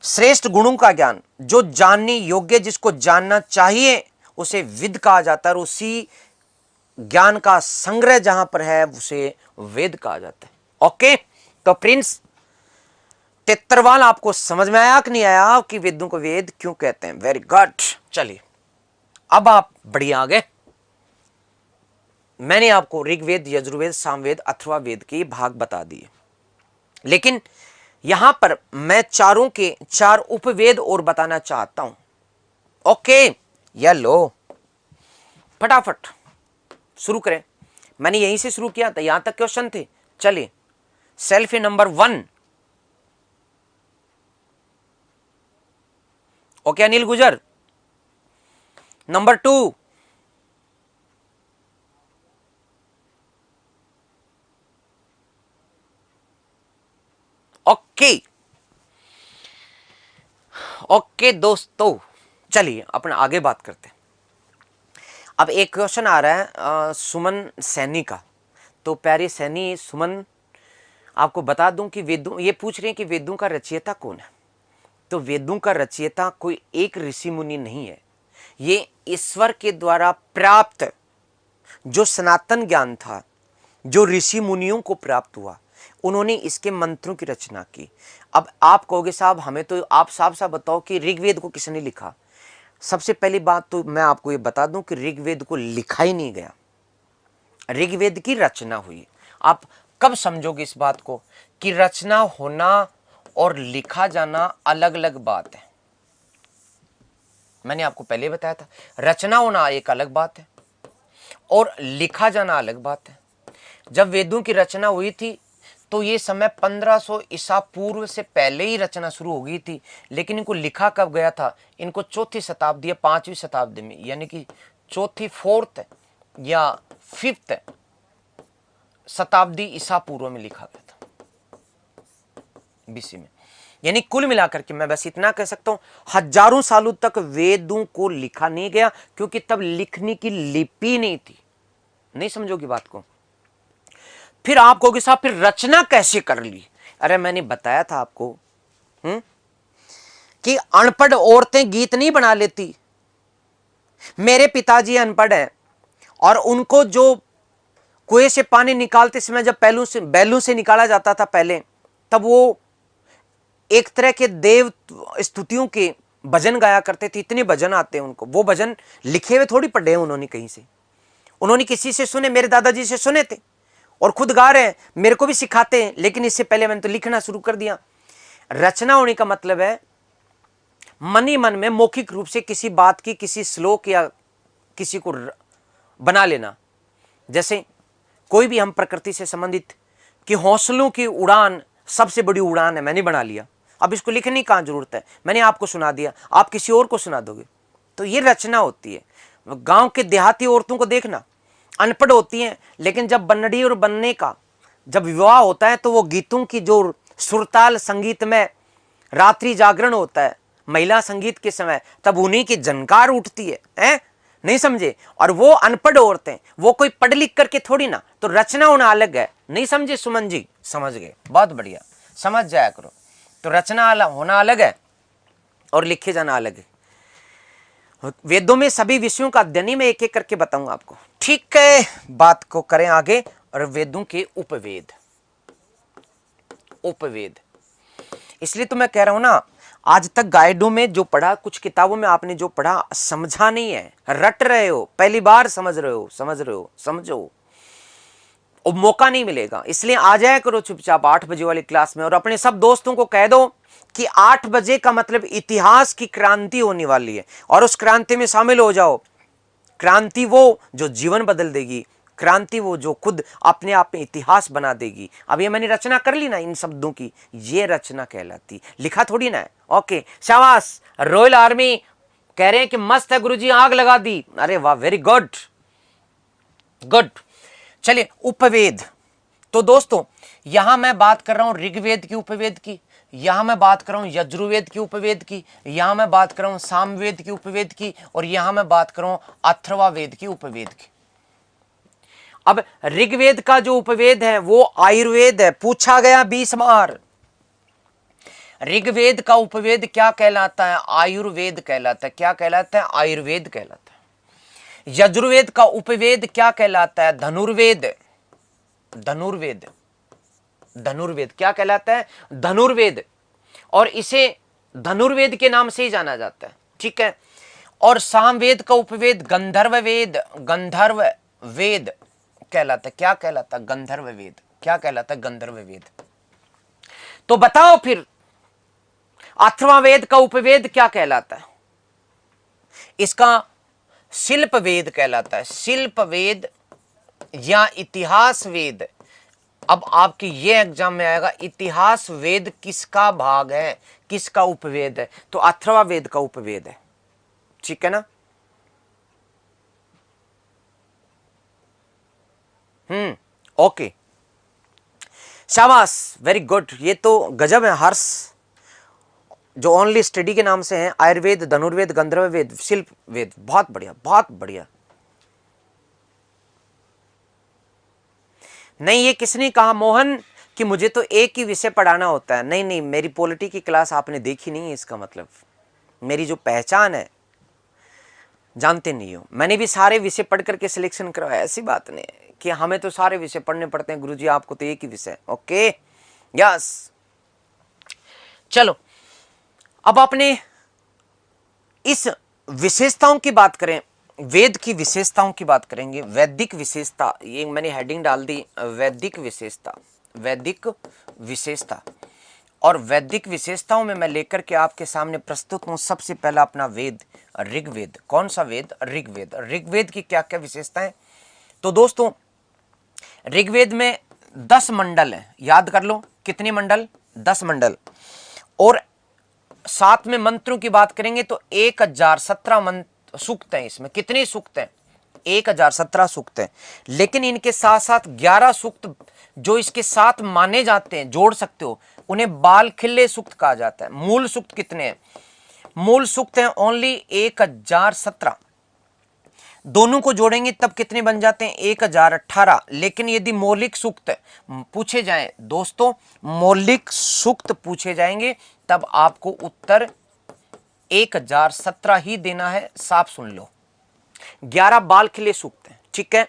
श्रेष्ठ गुणों का ज्ञान, जो जानने योग्य, जिसको जानना चाहिए, उसे विद कहा जाता है। और उसी ज्ञान का संग्रह जहां पर है उसे वेद कहा जाता है। ओके, तो प्रिंस तेतरवाल, आपको समझ में आया कि नहीं आया कि वेदों को वेद क्यों कहते हैं? Very good. चलिए अब आप बढ़िया आगे। मैंने आपको ऋग्वेद, यजुर्वेद, सामवेद, अथर्ववेद वेद के भाग बता दिए, लेकिन यहां पर मैं चारों के चार उपवेद और बताना चाहता हूं। ओके, या लो फटाफट शुरू करें। मैंने यहीं से शुरू किया था, यहां तक क्वेश्चन थे। चलिए, सेल्फी नंबर 1। ओके अनिल गुजर। नंबर 2, ओके ओके दोस्तों, चलिए अपना आगे बात करते हैं। अब एक क्वेश्चन आ रहा है सुमन सैनी का। तो प्यारे सैनी सुमन, आपको बता दूं कि वेदों, ये पूछ रहे हैं कि वेदों का रचयिता कौन है। तो वेदों का रचयिता कोई एक ऋषि मुनि नहीं है, ये ईश्वर के द्वारा प्राप्त जो सनातन ज्ञान था, जो ऋषि मुनियों को प्राप्त हुआ, उन्होंने इसके मंत्रों की रचना की। अब आप कहोगे साहब हमें तो, आप साफ साफ बताओ कि ऋग्वेद को किसने लिखा? सबसे पहली बात तो मैं आपको ये बता दूं कि ऋग्वेद को लिखा ही नहीं गया, ऋग्वेद की रचना हुई। आप कब समझोगे इस बात को कि रचना होना और लिखा जाना अलग अलग बात है? मैंने आपको पहले बताया था, रचना होना एक अलग बात है और लिखा जाना अलग बात है। जब वेदों की रचना हुई थी तो ये समय 1500 ईसा पूर्व से पहले ही रचना शुरू हो गई थी, लेकिन इनको लिखा कब गया था? इनको चौथी शताब्दी या 5वीं शताब्दी में, यानी कि चौथी 4th या 5th शताब्दी ईसा पूर्व में लिखा गया था, बीसी में। यानी कुल मिलाकर के मैं बस इतना कह सकता हूं, हजारों सालों तक वेदों को लिखा नहीं गया, क्योंकि तब लिखने की लिपि नहीं थी। नहीं समझोगी बात को? फिर आप कहोगे साहब फिर रचना कैसे कर ली? अरे मैंने बताया था आपको कि अनपढ़ औरतें गीत नहीं बना लेती। मेरे पिताजी अनपढ़ हैं और उनको जो कुएं से पानी निकालते समय जब बैलों से निकाला जाता था पहले, तब वो एक तरह के देव स्तुतियों के भजन गाया करते थे। इतने भजन आते हैं उनको, वो भजन लिखे हुए थोड़ी पढ़े हैं उन्होंने कहीं से, उन्होंने किसी से सुने, मेरे दादाजी से सुने थे और खुद गा रहे हैं, मेरे को भी सिखाते हैं, लेकिन इससे पहले मैंने तो लिखना शुरू कर दिया। रचना होने का मतलब है मन ही मन में मौखिक रूप से किसी बात की, किसी श्लोक या किसी को बना लेना। जैसे कोई भी हम प्रकृति से संबंधित कि हौसलों की उड़ान सबसे बड़ी उड़ान है, मैंने बना लिया, अब इसको लिखने की कहां जरूरत है, मैंने आपको सुना दिया, आप किसी और को सुना दोगे, तो ये रचना होती है। गांव के देहाती औरतों को देखना, अनपढ़ होती हैं, लेकिन जब बनड़ी और बनने का जब विवाह होता है तो वो गीतों की जो सुरताल संगीत में रात्रि जागरण होता है महिला संगीत के समय, तब उन्हीं की झनकार उठती है, नहीं समझे? और वो अनपढ़ औरतें, वो कोई पढ़ लिख करके थोड़ी ना, तो रचना होना अलग है। नहीं समझे सुमन जी? समझ गए, बहुत बढ़िया, समझ जाया करो। तो रचना होना अलग है और लिखे जाना अलग है। वेदों में सभी विषयों का अध्ययन ही मैं एक एक करके बताऊंगा आपको, ठीक है? बात को करें आगे। और वेदों के उपवेद, उपवेद इसलिए तो मैं कह रहा हूं ना, आज तक गाइडों में जो पढ़ा, कुछ किताबों में आपने जो पढ़ा समझा नहीं है, रट रहे हो, पहली बार समझ रहे हो, समझो, और मौका नहीं मिलेगा। इसलिए आ जाया करो चुपचाप 8 बजे वाली क्लास में, और अपने सब दोस्तों को कह दो कि 8 बजे का मतलब इतिहास की क्रांति होने वाली है, और उस क्रांति में शामिल हो जाओ। क्रांति वो जो जीवन बदल देगी, क्रांति वो जो खुद अपने आप में इतिहास बना देगी। अब ये मैंने रचना कर ली ना इन शब्दों की, ये रचना कहलाती, लिखा थोड़ी ना है। ओके, शाबाश। रॉयल आर्मी कह रहे हैं कि मस्त है गुरुजी, आग लगा दी। अरे वाह, वेरी गुड गुड। चलिए, उपवेद। तो दोस्तों यहां मैं बात कर रहा हूं ऋग्वेद की उपवेद की, यहां मैं बात कर रहा हूं यजुर्वेद की उपवेद की, यहां मैं बात कर रहा हूं सामवेद की उपवेद की, और यहां मैं बात कर रहा हूं अथर्ववेद की उपवेद की। अब ऋग्वेद का जो उपवेद है वो आयुर्वेद है, पूछा गया 20 बार। ऋग्वेद का उपवेद क्या कहलाता है? आयुर्वेद कहलाता है। क्या कहलाता है? आयुर्वेद कहलाता है। यजुर्वेद का उपवेद क्या कहलाता है? धनुर्वेद। धनुर्वेद, धनुर्वेद क्या कहलाता है? धनुर्वेद। और इसे धनुर्वेद के नाम से ही जाना जाता है, ठीक है। और सामवेद का उपवेद गंधर्व वेद, गंधर्व वेद कहलाता है। क्या कहलाता है? गंधर्व वेद। क्या कहलाता है? गंधर्व वेद। तो बताओ फिर अथर्ववेद का उपवेद क्या कहलाता है? इसका शिल्प वेद कहलाता है। शिल्प वेद या इतिहास वेद। अब आपके ये एग्जाम में आएगा, इतिहास वेद किसका भाग है, किसका उपवेद है? तो अथर्ववेद का उपवेद है, ठीक है ना। ओके, शाबाश, वेरी गुड। ये तो गजब है हर्ष, जो ओनली स्टडी के नाम से हैं। आयुर्वेद, धनुर्वेद, गंधर्व वेद, शिल्प वेद। बहुत बढ़िया, बहुत बढ़िया। नहीं, ये किसने कहा मोहन कि मुझे तो एक ही विषय पढ़ाना होता है? नहीं नहीं, मेरी पॉलिटी की क्लास आपने देखी नहीं है, इसका मतलब मेरी जो पहचान है जानते नहीं हो। मैंने भी सारे विषय पढ़ करके सिलेक्शन करवाया। ऐसी बात नहीं है कि हमें तो सारे विषय पढ़ने पड़ते हैं गुरुजी, आपको तो एक ही विषय। Okay, yes. चलो, अब अपने इस विशेषताओं की बात करें, वेद की विशेषताओं की बात करेंगे। वैदिक विशेषता, ये मैंने हेडिंग डाल दी, वैदिक विशेषता। वैदिक विशेषता, और वैदिक विशेषताओं में मैं लेकर के आपके सामने प्रस्तुत हूं सबसे पहला अपना वेद ऋग्वेद। कौन सा वेद? ऋग्वेद। ऋग्वेद की क्या क्या विशेषताएं? तो दोस्तों ऋग्वेद में 10 मंडल है, याद कर लो। कितने मंडल? 10 मंडल। और साथ में मंत्रों की बात करेंगे तो 1017 मंत्र सूक्त हैं इसमें। कितने सूक्त हैं? 1017 सूक्त हैं। लेकिन इनके साथ साथ 11 सूक्त जो इसके साथ माने जाते हैं, जोड़ सकते हो, उन्हें बाल खिल्ले सूक्त कहा जाता है। मूल सूक्त कितने हैं? मूल सूक्त हैं ओनली 1017। दोनों को जोड़ेंगे तब कितने बन जाते हैं? 1018। लेकिन यदि मौलिक सूक्त पूछे जाएं दोस्तों, मौलिक सूक्त पूछे जाएंगे तब आपको उत्तर 1017 ही देना है। साफ सुन लो, 11 बाल खिले सूक्त हैं, ठीक है।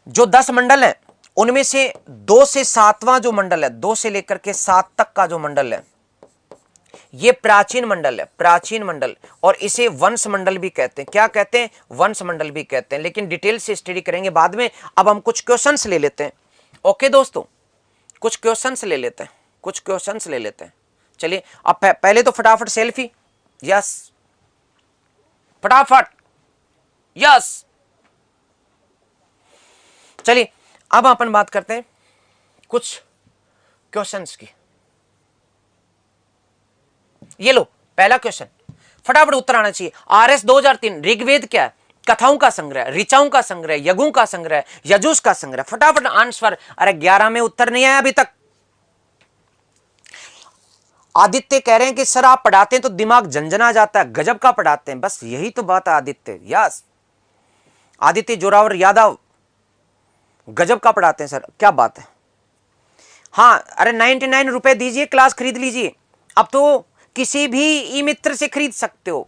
जो 10 मंडल हैं उनमें से 2 से 7वां जो मंडल है, 2 से लेकर के 7 तक का जो मंडल है, ये प्राचीन मंडल है, प्राचीन मंडल। और इसे वंश मंडल भी कहते हैं। क्या कहते हैं? वंश मंडल भी कहते हैं। लेकिन डिटेल से स्टडी करेंगे बाद में। अब हम कुछ क्वेश्चंस ले लेते हैं। ओके दोस्तों, कुछ क्वेश्चंस ले लेते हैं, कुछ क्वेश्चंस ले लेते हैं। चलिए, अब पहले तो फटाफट सेल्फी। यस, फटाफट, यस। चलिए, अब अपन बात करते हैं कुछ क्वेश्चंस की। ये लो पहला क्वेश्चन, फटाफट उत्तर आना चाहिए। आरएस 2003 ऋग्वेद क्या है? कथाओं का संग्रह, ऋचाओं का संग्रह, यज्ञों का संग्रह, यजुष का संग्रह। फटाफट आंसर। अरे 11 में उत्तर नहीं आया अभी तक। आदित्य कह रहे हैं कि सर आप पढ़ाते हैं तो दिमाग झंझना जाता है, गजब का पढ़ाते हैं। बस यही तो बात है आदित्य। यस, आदित्य जोरावर यादव गजब का पढ़ाते हैं सर, क्या बात है। हाँ, अरे 99 रुपए दीजिए, क्लास खरीद लीजिए। अब तो किसी भी ई मित्र से खरीद सकते हो।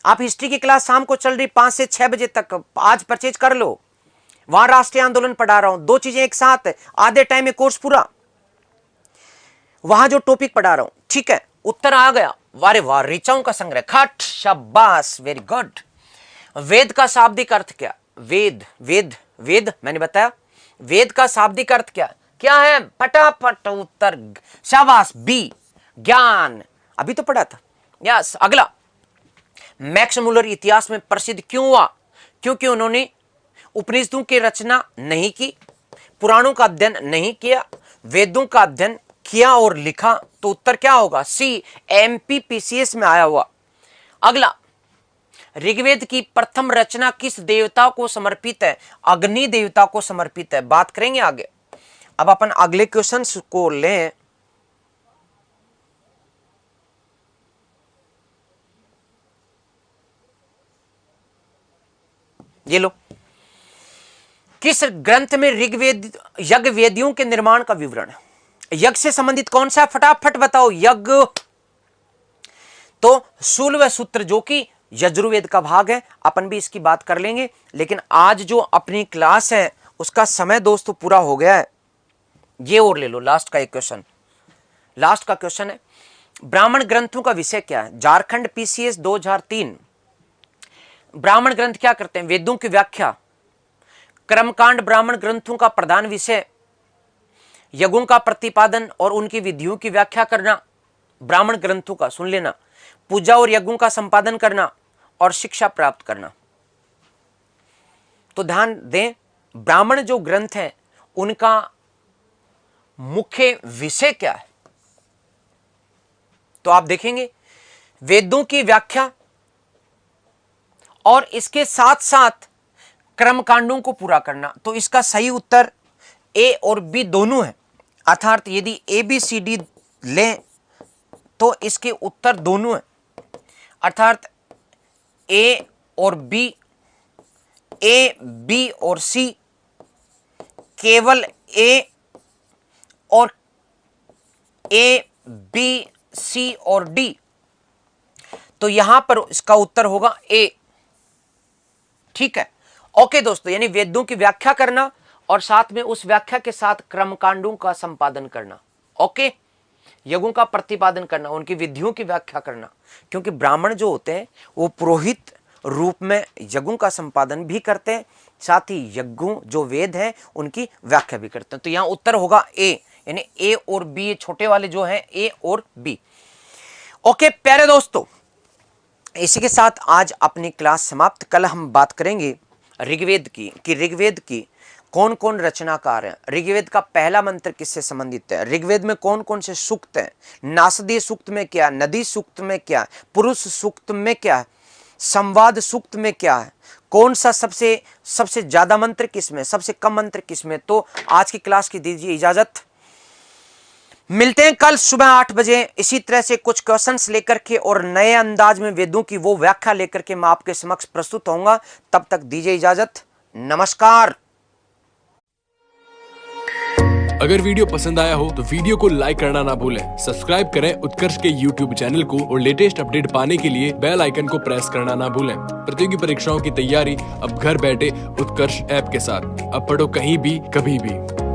आप हिस्ट्री की क्लास शाम को चल रही 5 से 6 बजे तक, आज परचेज कर लो। वहां राष्ट्रीय आंदोलन पढ़ा रहा हूं, 2 चीजें एक साथ है, आधे टाइम में कोर्स पूरा। वहां जो टॉपिक पढ़ा रहा हूं, ठीक है। उत्तर आ गया, वारे वाह, ऋचाओं का संग्रह, खट, शाबाश, वेरी गुड। वेद का शाब्दिक अर्थ क्या? वेद, वेद, वेद मैंने बताया। वेद का शाब्दिक अर्थ क्या क्या है? फटाफट उत्तर, शाबाश, बी, ज्ञान। अभी तो पढ़ा था। यस, अगला, मैक्स मुलर इतिहास में प्रसिद्ध क्यों हुआ? क्योंकि उन्होंने उपनिषदों की रचना नहीं की, पुराणों का अध्ययन नहीं किया, वेदों का अध्ययन किया और लिखा, तो उत्तर क्या होगा? सी, एमपीपीसीएस में आया हुआ। अगला, ऋग्वेद की प्रथम रचना किस देवता को समर्पित है? अग्नि देवता को समर्पित है। बात करेंगे आगे। अब अपन अगले क्वेश्चन को लें। ये लो, किस ग्रंथ में ऋग्वेद यज्ञ वेदियों के निर्माण का विवरण है? यज्ञ से संबंधित कौन सा? फटाफट बताओ। यज्ञ तो शूल व सूत्र, जो कि यजुर्वेद का भाग है, अपन भी इसकी बात कर लेंगे। लेकिन आज जो अपनी क्लास है उसका समय दोस्तों पूरा हो गया है। ये और ले लो, लास्ट का एक क्वेश्चन, लास्ट का क्वेश्चन है, ब्राह्मण ग्रंथों का विषय क्या है? झारखंड पीसीएस 2003। ब्राह्मण ग्रंथ क्या करते हैं? वेदों की व्याख्या। कर्मकांड ब्राह्मण ग्रंथों का प्रधान विषय, यज्ञों का प्रतिपादन और उनकी विधियों की व्याख्या करना ब्राह्मण ग्रंथों का, सुन लेना, पूजा और यज्ञों का संपादन करना और शिक्षा प्राप्त करना। तो ध्यान दें, ब्राह्मण जो ग्रंथ हैं उनका मुख्य विषय क्या है? तो आप देखेंगे वेदों की व्याख्या और इसके साथ साथ कर्मकांडों को पूरा करना। तो इसका सही उत्तर ए और बी दोनों है। अर्थात यदि ए बी सी डी लें तो इसके उत्तर दोनों है। अर्थात ए और बी, ए बी और सी, केवल ए और ए बी सी और डी। तो यहां पर इसका उत्तर होगा ए। ठीक है, ओके दोस्तों, यानी वेदों की व्याख्या करना और साथ में उस व्याख्या के साथ कर्मकांडों का संपादन करना। ओके, यज्ञों का प्रतिपादन करना, उनकी विधियों की व्याख्या करना, क्योंकि ब्राह्मण जो होते हैं वो पुरोहित रूप में यज्ञों का संपादन भी करते हैं, साथ ही यज्ञों जो वेद हैं उनकी व्याख्या भी करते हैं। तो यहां उत्तर होगा ए, यानी ए और बी, छोटे वाले जो हैं ए और बी। ओके प्यारे दोस्तों, इसी के साथ आज अपनी क्लास समाप्त। कल हम बात करेंगे ऋग्वेद की, कि ऋग्वेद की कौन कौन रचनाकार हैं, ऋग्वेद का पहला मंत्र किससे संबंधित है, ऋग्वेद में कौन कौन से सूक्त हैं, नासदी सूक्त में क्या, नदी सूक्त में क्या, पुरुष सूक्त में क्या है, संवाद सूक्त में क्या है, कौन सा सबसे ज्यादा मंत्र किसमें, सबसे कम मंत्र किसमें। तो आज की क्लास की दीजिए इजाजत, मिलते हैं कल सुबह 8 बजे इसी तरह से कुछ क्वेश्चंस लेकर के और नए अंदाज में वेदों की वो व्याख्या लेकर के मैं आपके समक्ष प्रस्तुत होऊंगा। तब तक दीजिए इजाजत, नमस्कार। अगर वीडियो पसंद आया हो तो वीडियो को लाइक करना ना भूलें, सब्सक्राइब करें उत्कर्ष के यूट्यूब चैनल को और लेटेस्ट अपडेट पाने के लिए बेल आइकन को प्रेस करना ना भूलें। प्रतियोगी परीक्षाओं की तैयारी अब घर बैठे उत्कर्ष ऐप के साथ। अब पढ़ो कहीं भी कभी भी।